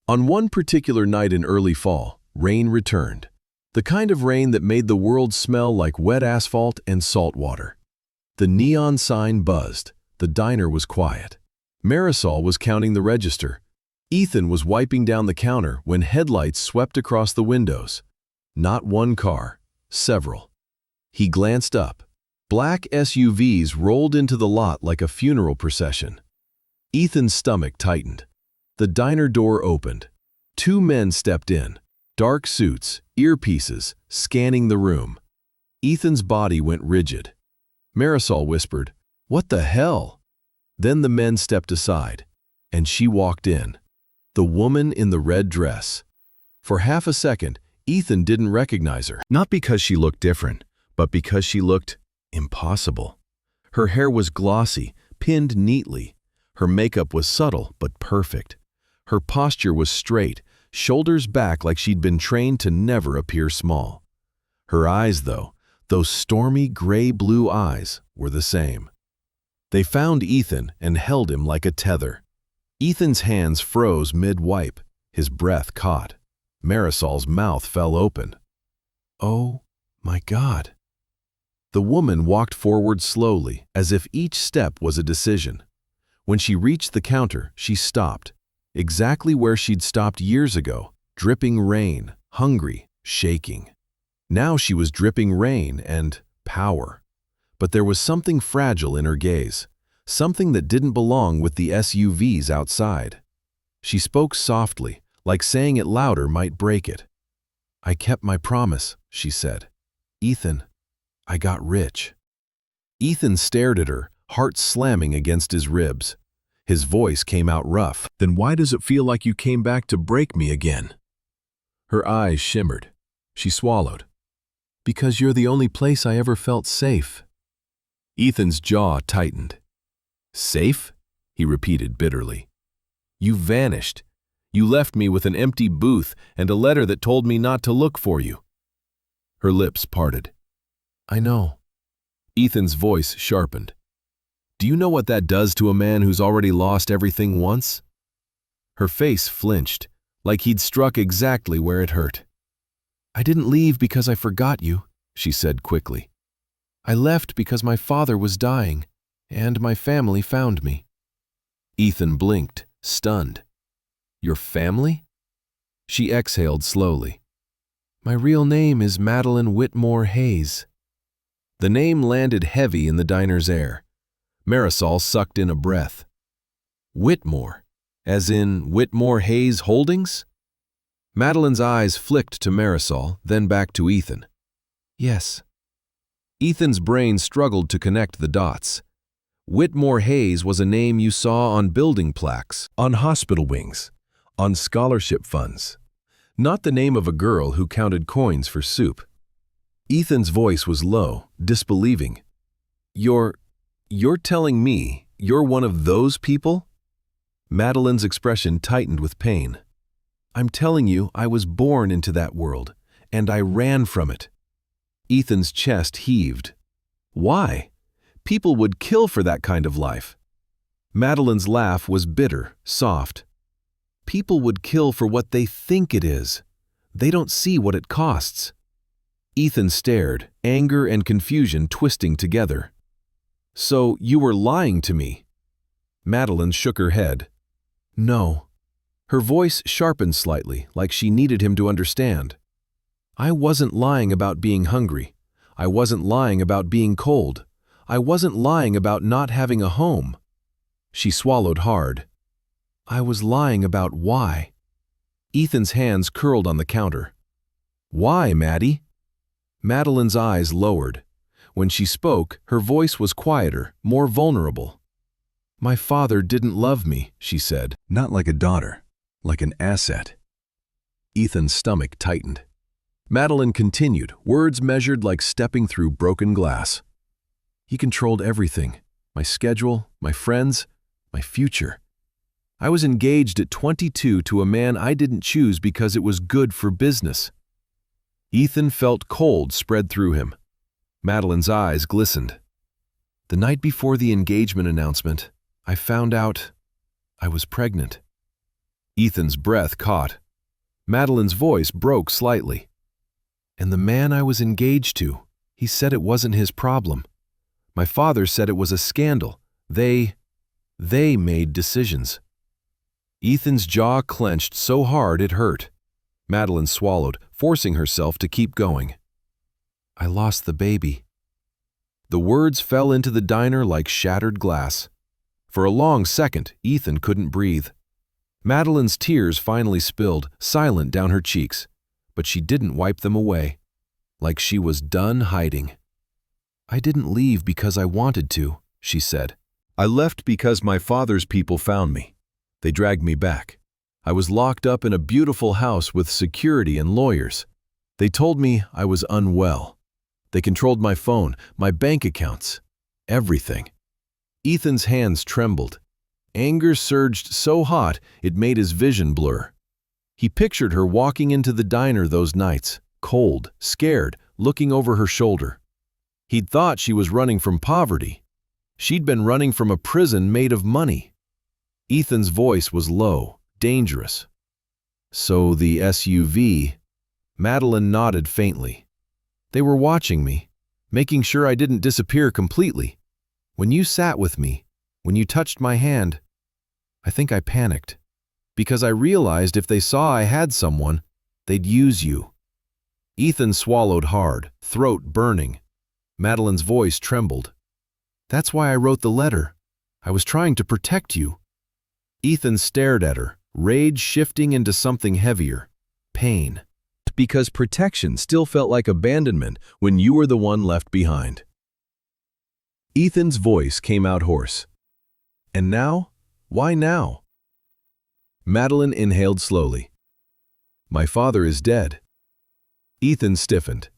On one particular night in early fall, rain returned. The kind of rain that made the world smell like wet asphalt and salt water. The neon sign buzzed. The diner was quiet. Marisol was counting the register. Ethan was wiping down the counter when headlights swept across the windows. Not one car, several. He glanced up. Black SUVs rolled into the lot like a funeral procession. Ethan's stomach tightened. The diner door opened. 2 men stepped in, dark suits, earpieces, scanning the room. Ethan's body went rigid. Marisol whispered, "What the hell?" Then the men stepped aside, and she walked in. The woman in the red dress. For half a second, Ethan didn't recognize her. Not because she looked different, but because she looked impossible. Her hair was glossy, pinned neatly. Her makeup was subtle but perfect. Her posture was straight, shoulders back like she'd been trained to never appear small. Her eyes, though, those stormy gray-blue eyes, were the same. They found Ethan and held him like a tether. Ethan's hands froze mid-wipe. His breath caught. Marisol's mouth fell open. "Oh, my God." The woman walked forward slowly, as if each step was a decision. When she reached the counter, she stopped, exactly where she'd stopped years ago, dripping rain, hungry, shaking. Now she was dripping rain and power. But there was something fragile in her gaze, something that didn't belong with the SUVs outside. She spoke softly, like saying it louder might break it. "I kept my promise," she said. "Ethan, I got rich." Ethan stared at her, heart slamming against his ribs. His voice came out rough. "Then why does it feel like you came back to break me again?" Her eyes shimmered. She swallowed. "Because you're the only place I ever felt safe." Ethan's jaw tightened. "Safe?" he repeated bitterly. "You vanished. You left me with an empty booth and a letter that told me not to look for you." Her lips parted. "I know." Ethan's voice sharpened. "Do you know what that does to a man who's already lost everything once?" Her face flinched, like he'd struck exactly where it hurt. "I didn't leave because I forgot you," she said quickly. "I left because my father was dying, and my family found me." Ethan blinked, stunned. "Your family?" She exhaled slowly. "My real name is Madeline Whitmore Hayes." The name landed heavy in the diner's air. Marisol sucked in a breath. "Whitmore? As in Whitmore Hayes Holdings?" Madeline's eyes flicked to Marisol, then back to Ethan. "Yes." Ethan's brain struggled to connect the dots. Whitmore Hayes was a name you saw on building plaques, on hospital wings, on scholarship funds. Not the name of a girl who counted coins for soup. Ethan's voice was low, disbelieving. You're telling me you're one of those people?" Madeline's expression tightened with pain. "I'm telling you I was born into that world, and I ran from it." Ethan's chest heaved. "Why? People would kill for that kind of life." Madeline's laugh was bitter, soft. "People would kill for what they think it is. They don't see what it costs." Ethan stared, anger and confusion twisting together. "So you were lying to me?" Madeline shook her head. "No." Her voice sharpened slightly, like she needed him to understand. I wasn't lying about being hungry. I wasn't lying about being cold. I wasn't lying about not having a home. She swallowed hard. I was lying about why. Ethan's hands curled on the counter. Why, Maddie? Madeline's eyes lowered. When she spoke, her voice was quieter, more vulnerable. My father didn't love me, she said. Not like a daughter, like an asset. Ethan's stomach tightened. Madeline continued, words measured like stepping through broken glass. He controlled everything, my schedule, my friends, my future. I was engaged at 22 to a man I didn't choose because it was good for business. Ethan felt cold spread through him. Madeline's eyes glistened. The night before the engagement announcement, I found out I was pregnant. Ethan's breath caught. Madeline's voice broke slightly. And the man I was engaged to, he said it wasn't his problem. My father said it was a scandal. They made decisions. Ethan's jaw clenched so hard it hurt. Madeline swallowed, forcing herself to keep going. I lost the baby. The words fell into the diner like shattered glass. For a long second, Ethan couldn't breathe. Madeline's tears finally spilled, silent down her cheeks, but she didn't wipe them away, like she was done hiding. I didn't leave because I wanted to, she said. I left because my father's people found me. They dragged me back. I was locked up in a beautiful house with security and lawyers. They told me I was unwell. They controlled my phone, my bank accounts, everything. Ethan's hands trembled. Anger surged so hot it made his vision blur. He pictured her walking into the diner those nights, cold, scared, looking over her shoulder. He'd thought she was running from poverty. She'd been running from a prison made of money. Ethan's voice was low, dangerous. So the SUV... Madeline nodded faintly. They were watching me, making sure I didn't disappear completely. When you sat with me, when you touched my hand, I think I panicked, because I realized if they saw I had someone, they'd use you. Ethan swallowed hard, throat burning. Madeline's voice trembled. That's why I wrote the letter. I was trying to protect you. Ethan stared at her, rage shifting into something heavier, pain. Because protection still felt like abandonment when you were the one left behind. Ethan's voice came out hoarse. And now? Why now? Madeline inhaled slowly. My father is dead. Ethan stiffened.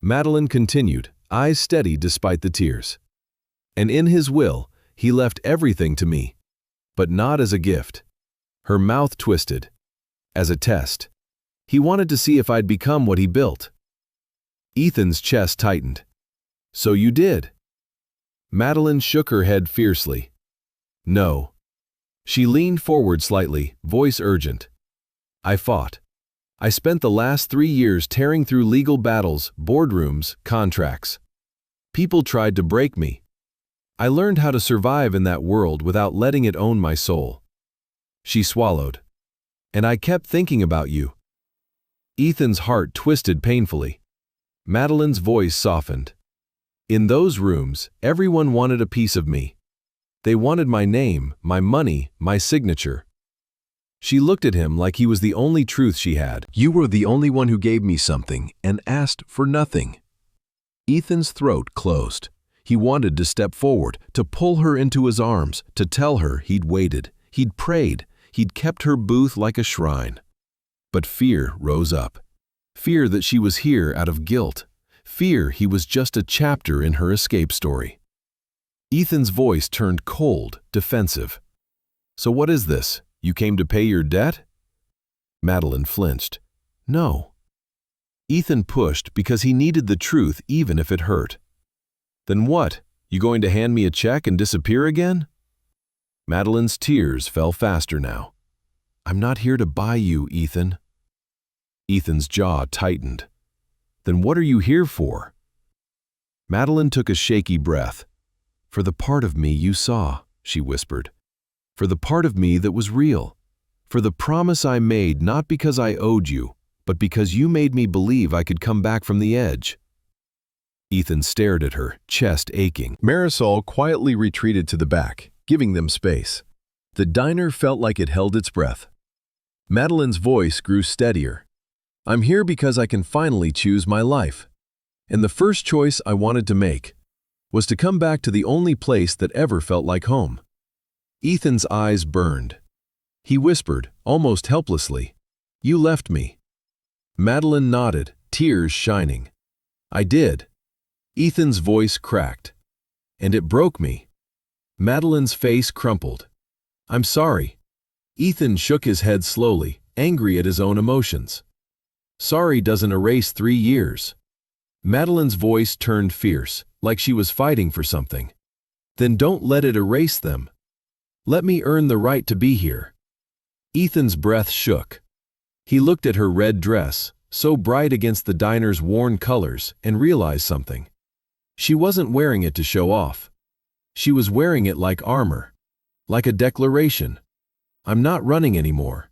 Madeline continued, eyes steady despite the tears. And in his will, he left everything to me. But not as a gift. Her mouth twisted. As a test. He wanted to see if I'd become what he built. Ethan's chest tightened. So you did. Madeline shook her head fiercely. No. She leaned forward slightly, voice urgent. I fought. I spent the last 3 years tearing through legal battles, boardrooms, contracts. People tried to break me. I learned how to survive in that world without letting it own my soul. She swallowed. And I kept thinking about you. Ethan's heart twisted painfully. Madeline's voice softened. In those rooms, everyone wanted a piece of me. They wanted my name, my money, my signature. She looked at him like he was the only truth she had. You were the only one who gave me something and asked for nothing. Ethan's throat closed. He wanted to step forward, to pull her into his arms, to tell her he'd waited, he'd prayed, he'd kept her booth like a shrine. But fear rose up. Fear that she was here out of guilt. Fear he was just a chapter in her escape story. Ethan's voice turned cold, defensive. So what is this? You came to pay your debt? Madeline flinched. No. Ethan pushed because he needed the truth even if it hurt. Then what? You going to hand me a check and disappear again? Madeline's tears fell faster now. I'm not here to buy you, Ethan. Ethan's jaw tightened. Then what are you here for? Madeline took a shaky breath. For the part of me you saw, she whispered. For the part of me that was real. For the promise I made not because I owed you, but because you made me believe I could come back from the edge." Ethan stared at her, chest aching. Marisol quietly retreated to the back, giving them space. The diner felt like it held its breath. Madeline's voice grew steadier. "I'm here because I can finally choose my life. And the first choice I wanted to make was to come back to the only place that ever felt like home." Ethan's eyes burned. He whispered, almost helplessly, "You left me." Madeline nodded, tears shining. "I did." Ethan's voice cracked. "And it broke me." Madeline's face crumpled. "I'm sorry." Ethan shook his head slowly, angry at his own emotions. "Sorry doesn't erase 3 years." Madeline's voice turned fierce, like she was fighting for something. "Then don't let it erase them. Let me earn the right to be here." Ethan's breath shook. He looked at her red dress, so bright against the diner's worn colors, and realized something. She wasn't wearing it to show off. She was wearing it like armor, like a declaration. "I'm not running anymore."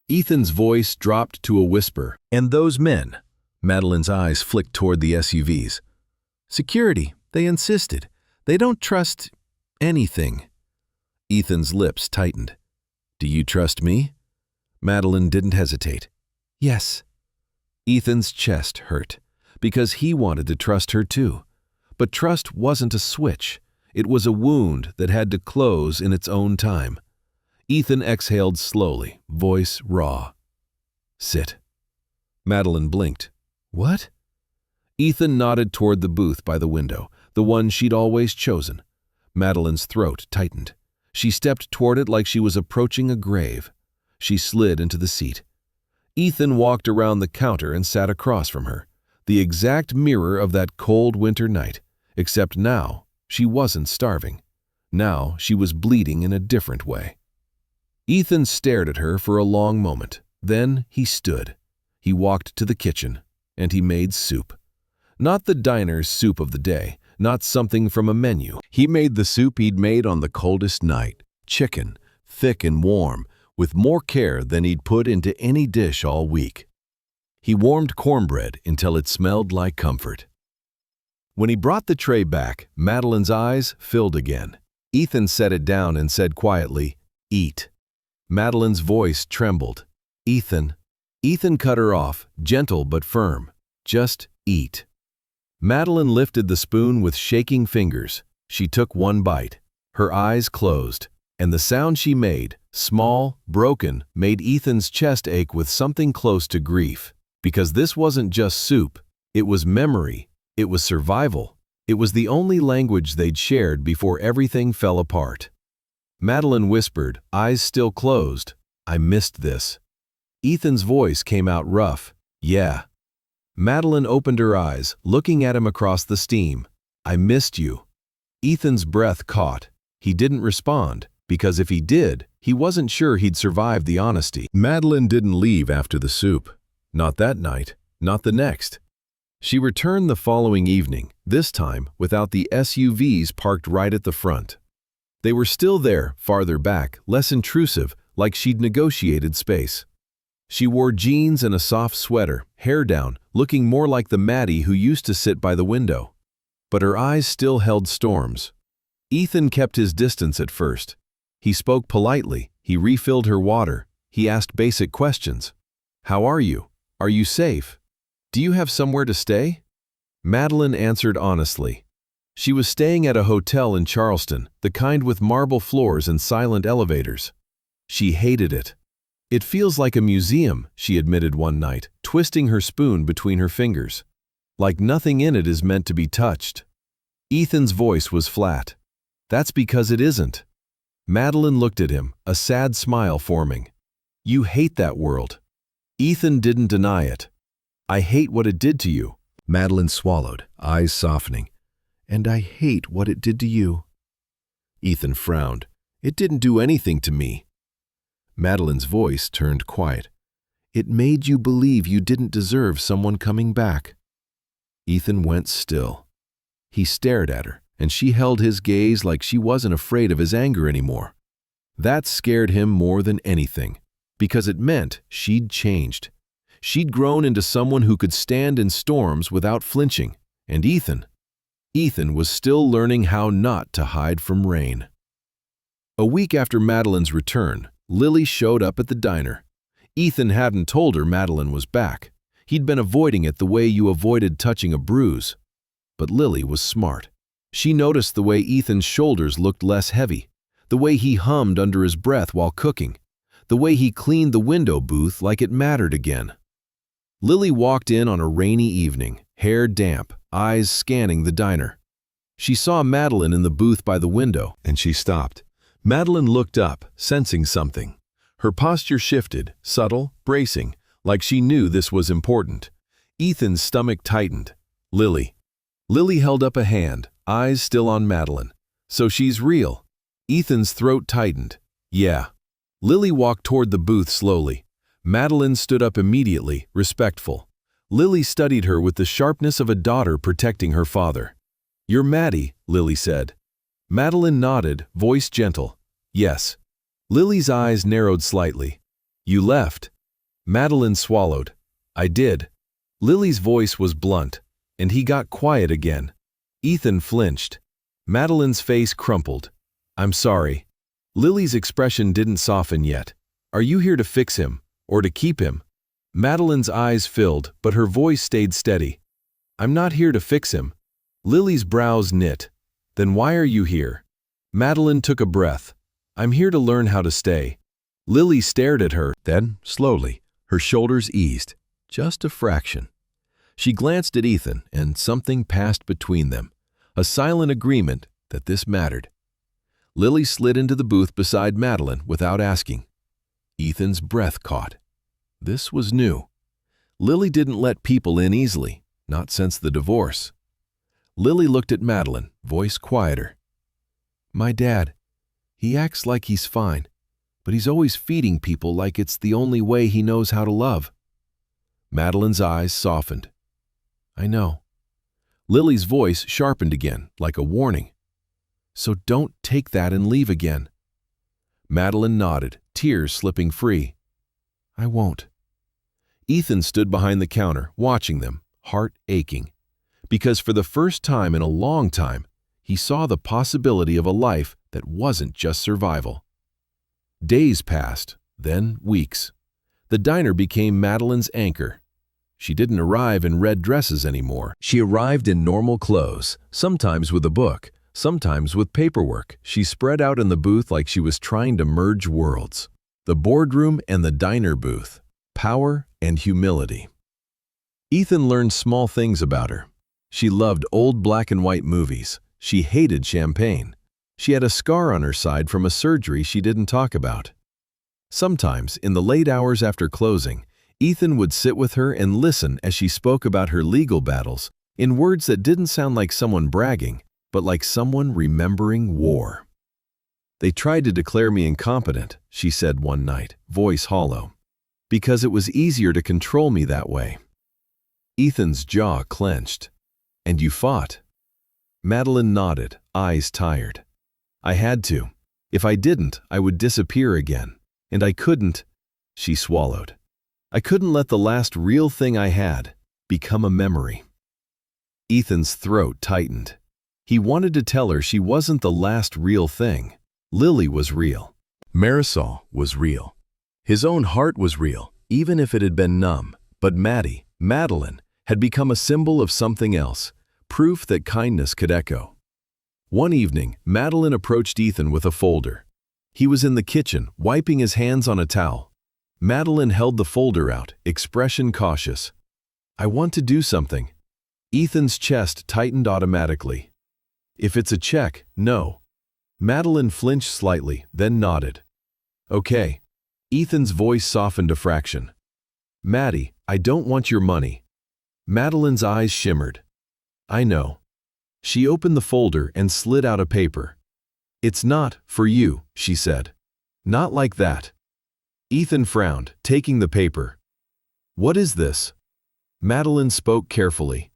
Ethan's voice dropped to a whisper. "And those men?" Madeline's eyes flicked toward the SUVs. "Security, they insisted. They don't trust anything." Ethan's lips tightened. "Do you trust me?" Madeline didn't hesitate. "Yes." Ethan's chest hurt, because he wanted to trust her too. But trust wasn't a switch. It was a wound that had to close in its own time. Ethan exhaled slowly, voice raw. "Sit." Madeline blinked. "What?" Ethan nodded toward the booth by the window, the one she'd always chosen. Madeline's throat tightened. She stepped toward it like she was approaching a grave. She slid into the seat. Ethan walked around the counter and sat across from her, the exact mirror of that cold winter night, except now she wasn't starving. Now she was bleeding in a different way. Ethan stared at her for a long moment. Then he stood. He walked to the kitchen, and he made soup. Not the diner's soup of the day, not something from a menu. He made the soup he'd made on the coldest night, chicken, thick and warm, with more care than he'd put into any dish all week. He warmed cornbread until it smelled like comfort. When he brought the tray back, Madeline's eyes filled again. Ethan set it down and said quietly, "Eat." Madeline's voice trembled. "Ethan." Ethan cut her off, gentle but firm. "Just eat." Madeline lifted the spoon with shaking fingers. She took one bite. Her eyes closed, and the sound she made, small, broken, made Ethan's chest ache with something close to grief. Because this wasn't just soup, it was memory. It was survival. It was the only language they'd shared before everything fell apart. Madeline whispered, eyes still closed, "I missed this." Ethan's voice came out rough, "Yeah." Madeline opened her eyes, looking at him across the steam. "I missed you." Ethan's breath caught. He didn't respond, because if he did, he wasn't sure he'd survive the honesty. Madeline didn't leave after the soup. Not that night, not the next. She returned the following evening, this time without the SUVs parked right at the front. They were still there, farther back, less intrusive, like she'd negotiated space. She wore jeans and a soft sweater, hair down, looking more like the Maddie who used to sit by the window. But her eyes still held storms. Ethan kept his distance at first. He spoke politely, he refilled her water, he asked basic questions. "How are you? Are you safe? Do you have somewhere to stay?" Madeline answered honestly. She was staying at a hotel in Charleston, the kind with marble floors and silent elevators. She hated it. "It feels like a museum," she admitted one night, twisting her spoon between her fingers. "Like nothing in it is meant to be touched." Ethan's voice was flat. "That's because it isn't." Madeline looked at him, a sad smile forming. "You hate that world." Ethan didn't deny it. "I hate what it did to you." Madeline swallowed, eyes softening. "And I hate what it did to you." Ethan frowned. "It didn't do anything to me." Madeline's voice turned quiet. "It made you believe you didn't deserve someone coming back." Ethan went still. He stared at her, and she held his gaze like she wasn't afraid of his anger anymore. That scared him more than anything. because it meant she'd changed. She'd grown into someone who could stand in storms without flinching. And Ethan was still learning how not to hide from rain. A week after Madeline's return, Lily showed up at the diner. Ethan hadn't told her Madeline was back. He'd been avoiding it the way you avoided touching a bruise. But Lily was smart. She noticed the way Ethan's shoulders looked less heavy, the way he hummed under his breath while cooking, the way he cleaned the window booth like it mattered again. Lily walked in on a rainy evening, hair damp, eyes scanning the diner. She saw Madeline in the booth by the window, and she stopped. Madeline looked up, sensing something. Her posture shifted, subtle, bracing, like she knew this was important. Ethan's stomach tightened. Lily. Lily held up a hand, eyes still on Madeline. So she's real. Ethan's throat tightened. Yeah. Lily walked toward the booth slowly. Madeline stood up immediately, respectful. Lily studied her with the sharpness of a daughter protecting her father. "You're Maddie," Lily said. Madeline nodded, voice gentle. "Yes." Lily's eyes narrowed slightly. "You left." Madeline swallowed. "I did." Lily's voice was blunt, and he got quiet again. Ethan flinched. Madeline's face crumpled. "I'm sorry." Lily's expression didn't soften yet. "Are you here to fix him, or to keep him?" Madeline's eyes filled, but her voice stayed steady. "I'm not here to fix him." Lily's brows knit. "Then why are you here?" Madeline took a breath. "I'm here to learn how to stay." Lily stared at her. Then, slowly, her shoulders eased, just a fraction. She glanced at Ethan, and something passed between them, a silent agreement that this mattered. Lily slid into the booth beside Madeline without asking. Ethan's breath caught. This was new. Lily didn't let people in easily, not since the divorce. Lily looked at Madeline, voice quieter. "My dad, he acts like he's fine, but he's always feeding people like it's the only way he knows how to love." Madeline's eyes softened. "I know." Lily's voice sharpened again, like a warning. "So don't take that and leave again." Madeline nodded, tears slipping free. "I won't." Ethan stood behind the counter, watching them, heart aching. Because for the first time in a long time, he saw the possibility of a life that wasn't just survival. Days passed, then weeks. The diner became Madeline's anchor. She didn't arrive in red dresses anymore. She arrived in normal clothes, sometimes with a book, sometimes with paperwork. She spread out in the booth like she was trying to merge worlds. The boardroom and the diner booth. Power and humility. Ethan learned small things about her. She loved old black and white movies. She hated champagne. She had a scar on her side from a surgery she didn't talk about. Sometimes, in the late hours after closing, Ethan would sit with her and listen as she spoke about her legal battles in words that didn't sound like someone bragging, but like someone remembering war. "They tried to declare me incompetent," she said one night, voice hollow, "because it was easier to control me that way." Ethan's jaw clenched. "And you fought?" Madeline nodded, eyes tired. "I had to. If I didn't, I would disappear again. And I couldn't." She swallowed. "I couldn't let the last real thing I had become a memory." Ethan's throat tightened. He wanted to tell her she wasn't the last real thing. Lily was real. Marisol was real. His own heart was real, even if it had been numb. But Madeline, had become a symbol of something else, proof that kindness could echo. One evening, Madeline approached Ethan with a folder. He was in the kitchen, wiping his hands on a towel. Madeline held the folder out, expression cautious. "I want to do something." Ethan's chest tightened automatically. "If it's a check, no." Madeline flinched slightly, then nodded. "Okay." Ethan's voice softened a fraction. "Maddie, I don't want your money." Madeline's eyes shimmered. "I know." She opened the folder and slid out a paper. "It's not for you," she said. "Not like that." Ethan frowned, taking the paper. "What is this?" Madeline spoke carefully.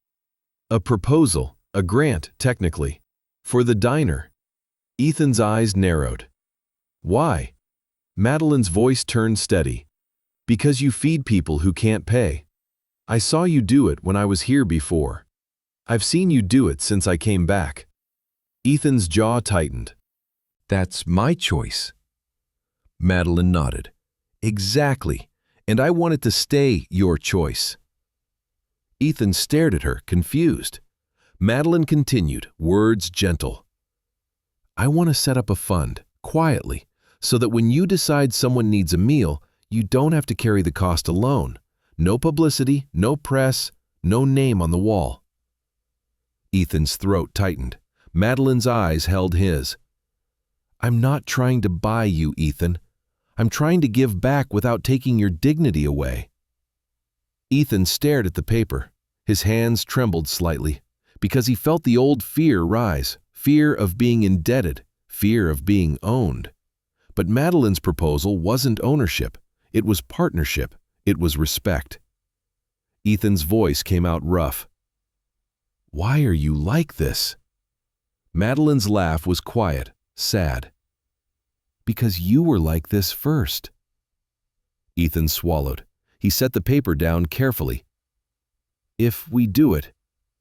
"A proposal, a grant, technically. For the diner." Ethan's eyes narrowed. "Why?" Madeline's voice turned steady. Because you feed people who can't pay. I saw you do it when I was here before. I've seen you do it since I came back. Ethan's jaw tightened. That's my choice. Madeline nodded. Exactly, and I want it to stay your choice. Ethan stared at her, confused. Madeline continued, words gentle. I want to set up a fund, quietly, so that when you decide someone needs a meal, you don't have to carry the cost alone. No publicity, no press, no name on the wall. Ethan's throat tightened. Madeline's eyes held his. I'm not trying to buy you, Ethan. I'm trying to give back without taking your dignity away. Ethan stared at the paper. His hands trembled slightly, because he felt the old fear rise, fear of being indebted, fear of being owned. But Madeline's proposal wasn't ownership. It was partnership. It was respect. Ethan's voice came out rough. Why are you like this? Madeline's laugh was quiet, sad. Because you were like this first. Ethan swallowed. He set the paper down carefully. If we do it,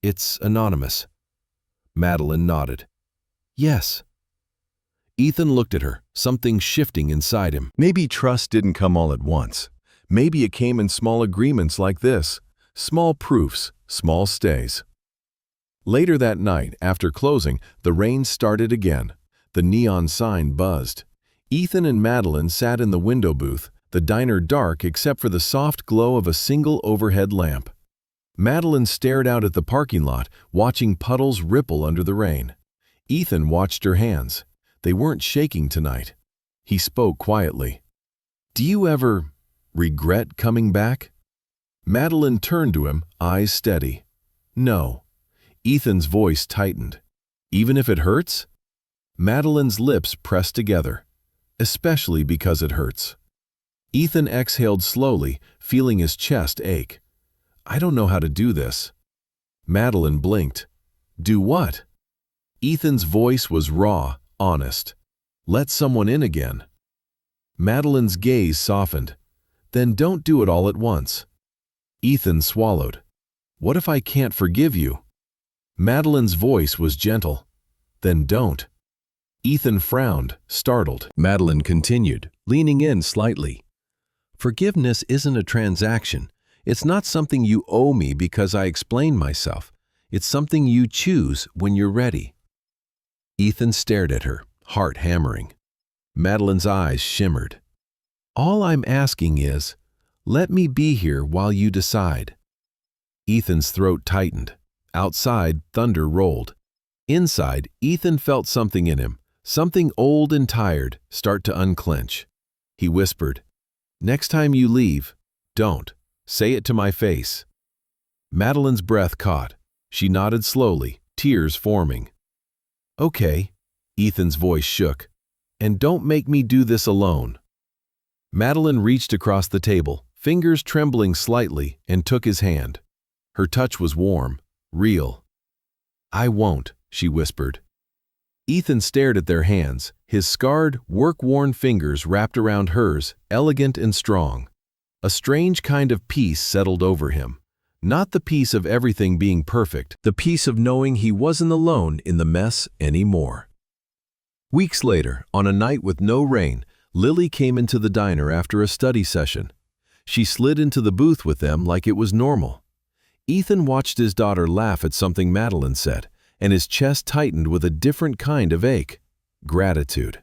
it's anonymous. Madeline nodded. Yes. Ethan looked at her, something shifting inside him. Maybe trust didn't come all at once. Maybe it came in small agreements like this, small proofs, small stays. Later that night, after closing, the rain started again. The neon sign buzzed. Ethan and Madeline sat in the window booth, the diner dark except for the soft glow of a single overhead lamp. Madeline stared out at the parking lot, watching puddles ripple under the rain. Ethan watched her hands. They weren't shaking tonight. He spoke quietly. Do you ever regret coming back? Madeline turned to him, eyes steady. No. Ethan's voice tightened. Even if it hurts? Madeline's lips pressed together. Especially because it hurts. Ethan exhaled slowly, feeling his chest ache. I don't know how to do this. Madeline blinked. Do what? Ethan's voice was raw, honest. Let someone in again. Madeline's gaze softened. Then don't do it all at once. Ethan swallowed. What if I can't forgive you? Madeline's voice was gentle. Then don't. Ethan frowned, startled. Madeline continued, leaning in slightly. Forgiveness isn't a transaction. It's not something you owe me because I explained myself. It's something you choose when you're ready. Ethan stared at her, heart hammering. Madeline's eyes shimmered. All I'm asking is, let me be here while you decide. Ethan's throat tightened. Outside, thunder rolled. Inside, Ethan felt something in him, something old and tired, start to unclench. He whispered, Next time you leave, don't. Say it to my face. Madeline's breath caught. She nodded slowly, tears forming. Okay. Ethan's voice shook. And don't make me do this alone. Madeline reached across the table, fingers trembling slightly, and took his hand. Her touch was warm, real. I won't, she whispered. Ethan stared at their hands, his scarred, work-worn fingers wrapped around hers, elegant and strong. A strange kind of peace settled over him. Not the peace of everything being perfect, the peace of knowing he wasn't alone in the mess anymore. Weeks later, on a night with no rain, Lily came into the diner after a study session. She slid into the booth with them like it was normal. Ethan watched his daughter laugh at something Madeline said, and his chest tightened with a different kind of ache, gratitude.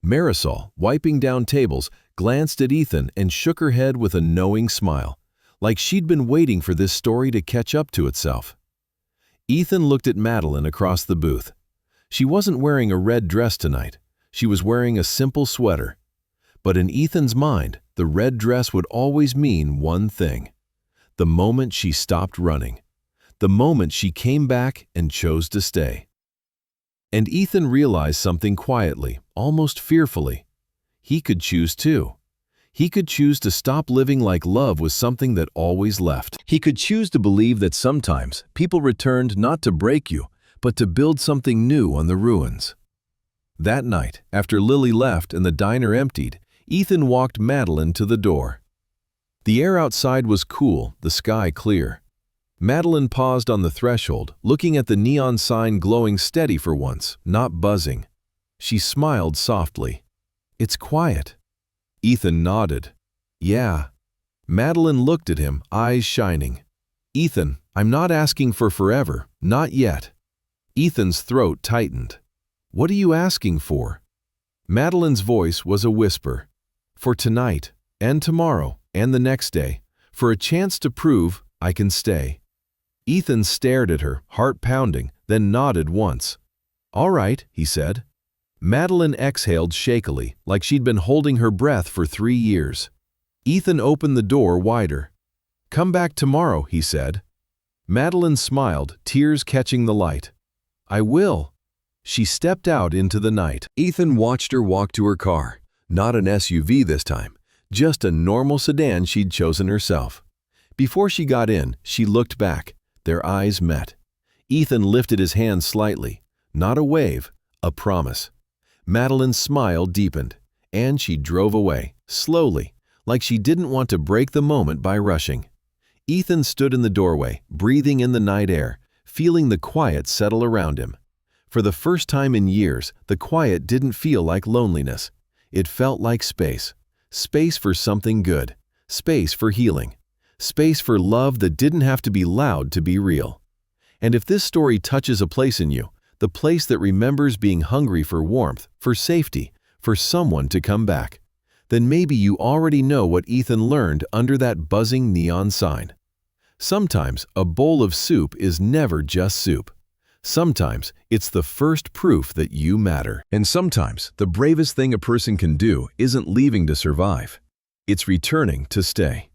Marisol, wiping down tables, glanced at Ethan and shook her head with a knowing smile, like she'd been waiting for this story to catch up to itself. Ethan looked at Madeline across the booth. She wasn't wearing a red dress tonight. She was wearing a simple sweater. But in Ethan's mind, the red dress would always mean one thing. The moment she stopped running. The moment she came back and chose to stay. And Ethan realized something quietly, almost fearfully. He could choose too. He could choose to stop living like love was something that always left. He could choose to believe that sometimes people returned not to break you, but to build something new on the ruins. That night, after Lily left and the diner emptied, Ethan walked Madeline to the door. The air outside was cool, the sky clear. Madeline paused on the threshold, looking at the neon sign glowing steady for once, not buzzing. She smiled softly. "It's quiet." Ethan nodded. "Yeah." Madeline looked at him, eyes shining. "Ethan, I'm not asking for forever, not yet." Ethan's throat tightened. "What are you asking for?" Madeline's voice was a whisper. "For tonight, and tomorrow, and the next day, for a chance to prove I can stay." Ethan stared at her, heart pounding, then nodded once. "All right," he said. Madeline exhaled shakily, like she'd been holding her breath for 3 years. Ethan opened the door wider. "Come back tomorrow," he said. Madeline smiled, tears catching the light. "I will." She stepped out into the night. Ethan watched her walk to her car. Not an SUV this time, just a normal sedan she'd chosen herself. Before she got in, she looked back. Their eyes met. Ethan lifted his hand slightly. Not a wave, a promise. Madeline's smile deepened, and she drove away, slowly, like she didn't want to break the moment by rushing. Ethan stood in the doorway, breathing in the night air, feeling the quiet settle around him. For the first time in years, the quiet didn't feel like loneliness. It felt like space. Space for something good. Space for healing. Space for love that didn't have to be loud to be real. And if this story touches a place in you, the place that remembers being hungry for warmth, for safety, for someone to come back, then maybe you already know what Ethan learned under that buzzing neon sign. Sometimes a bowl of soup is never just soup. Sometimes it's the first proof that you matter. And sometimes the bravest thing a person can do isn't leaving to survive. It's returning to stay.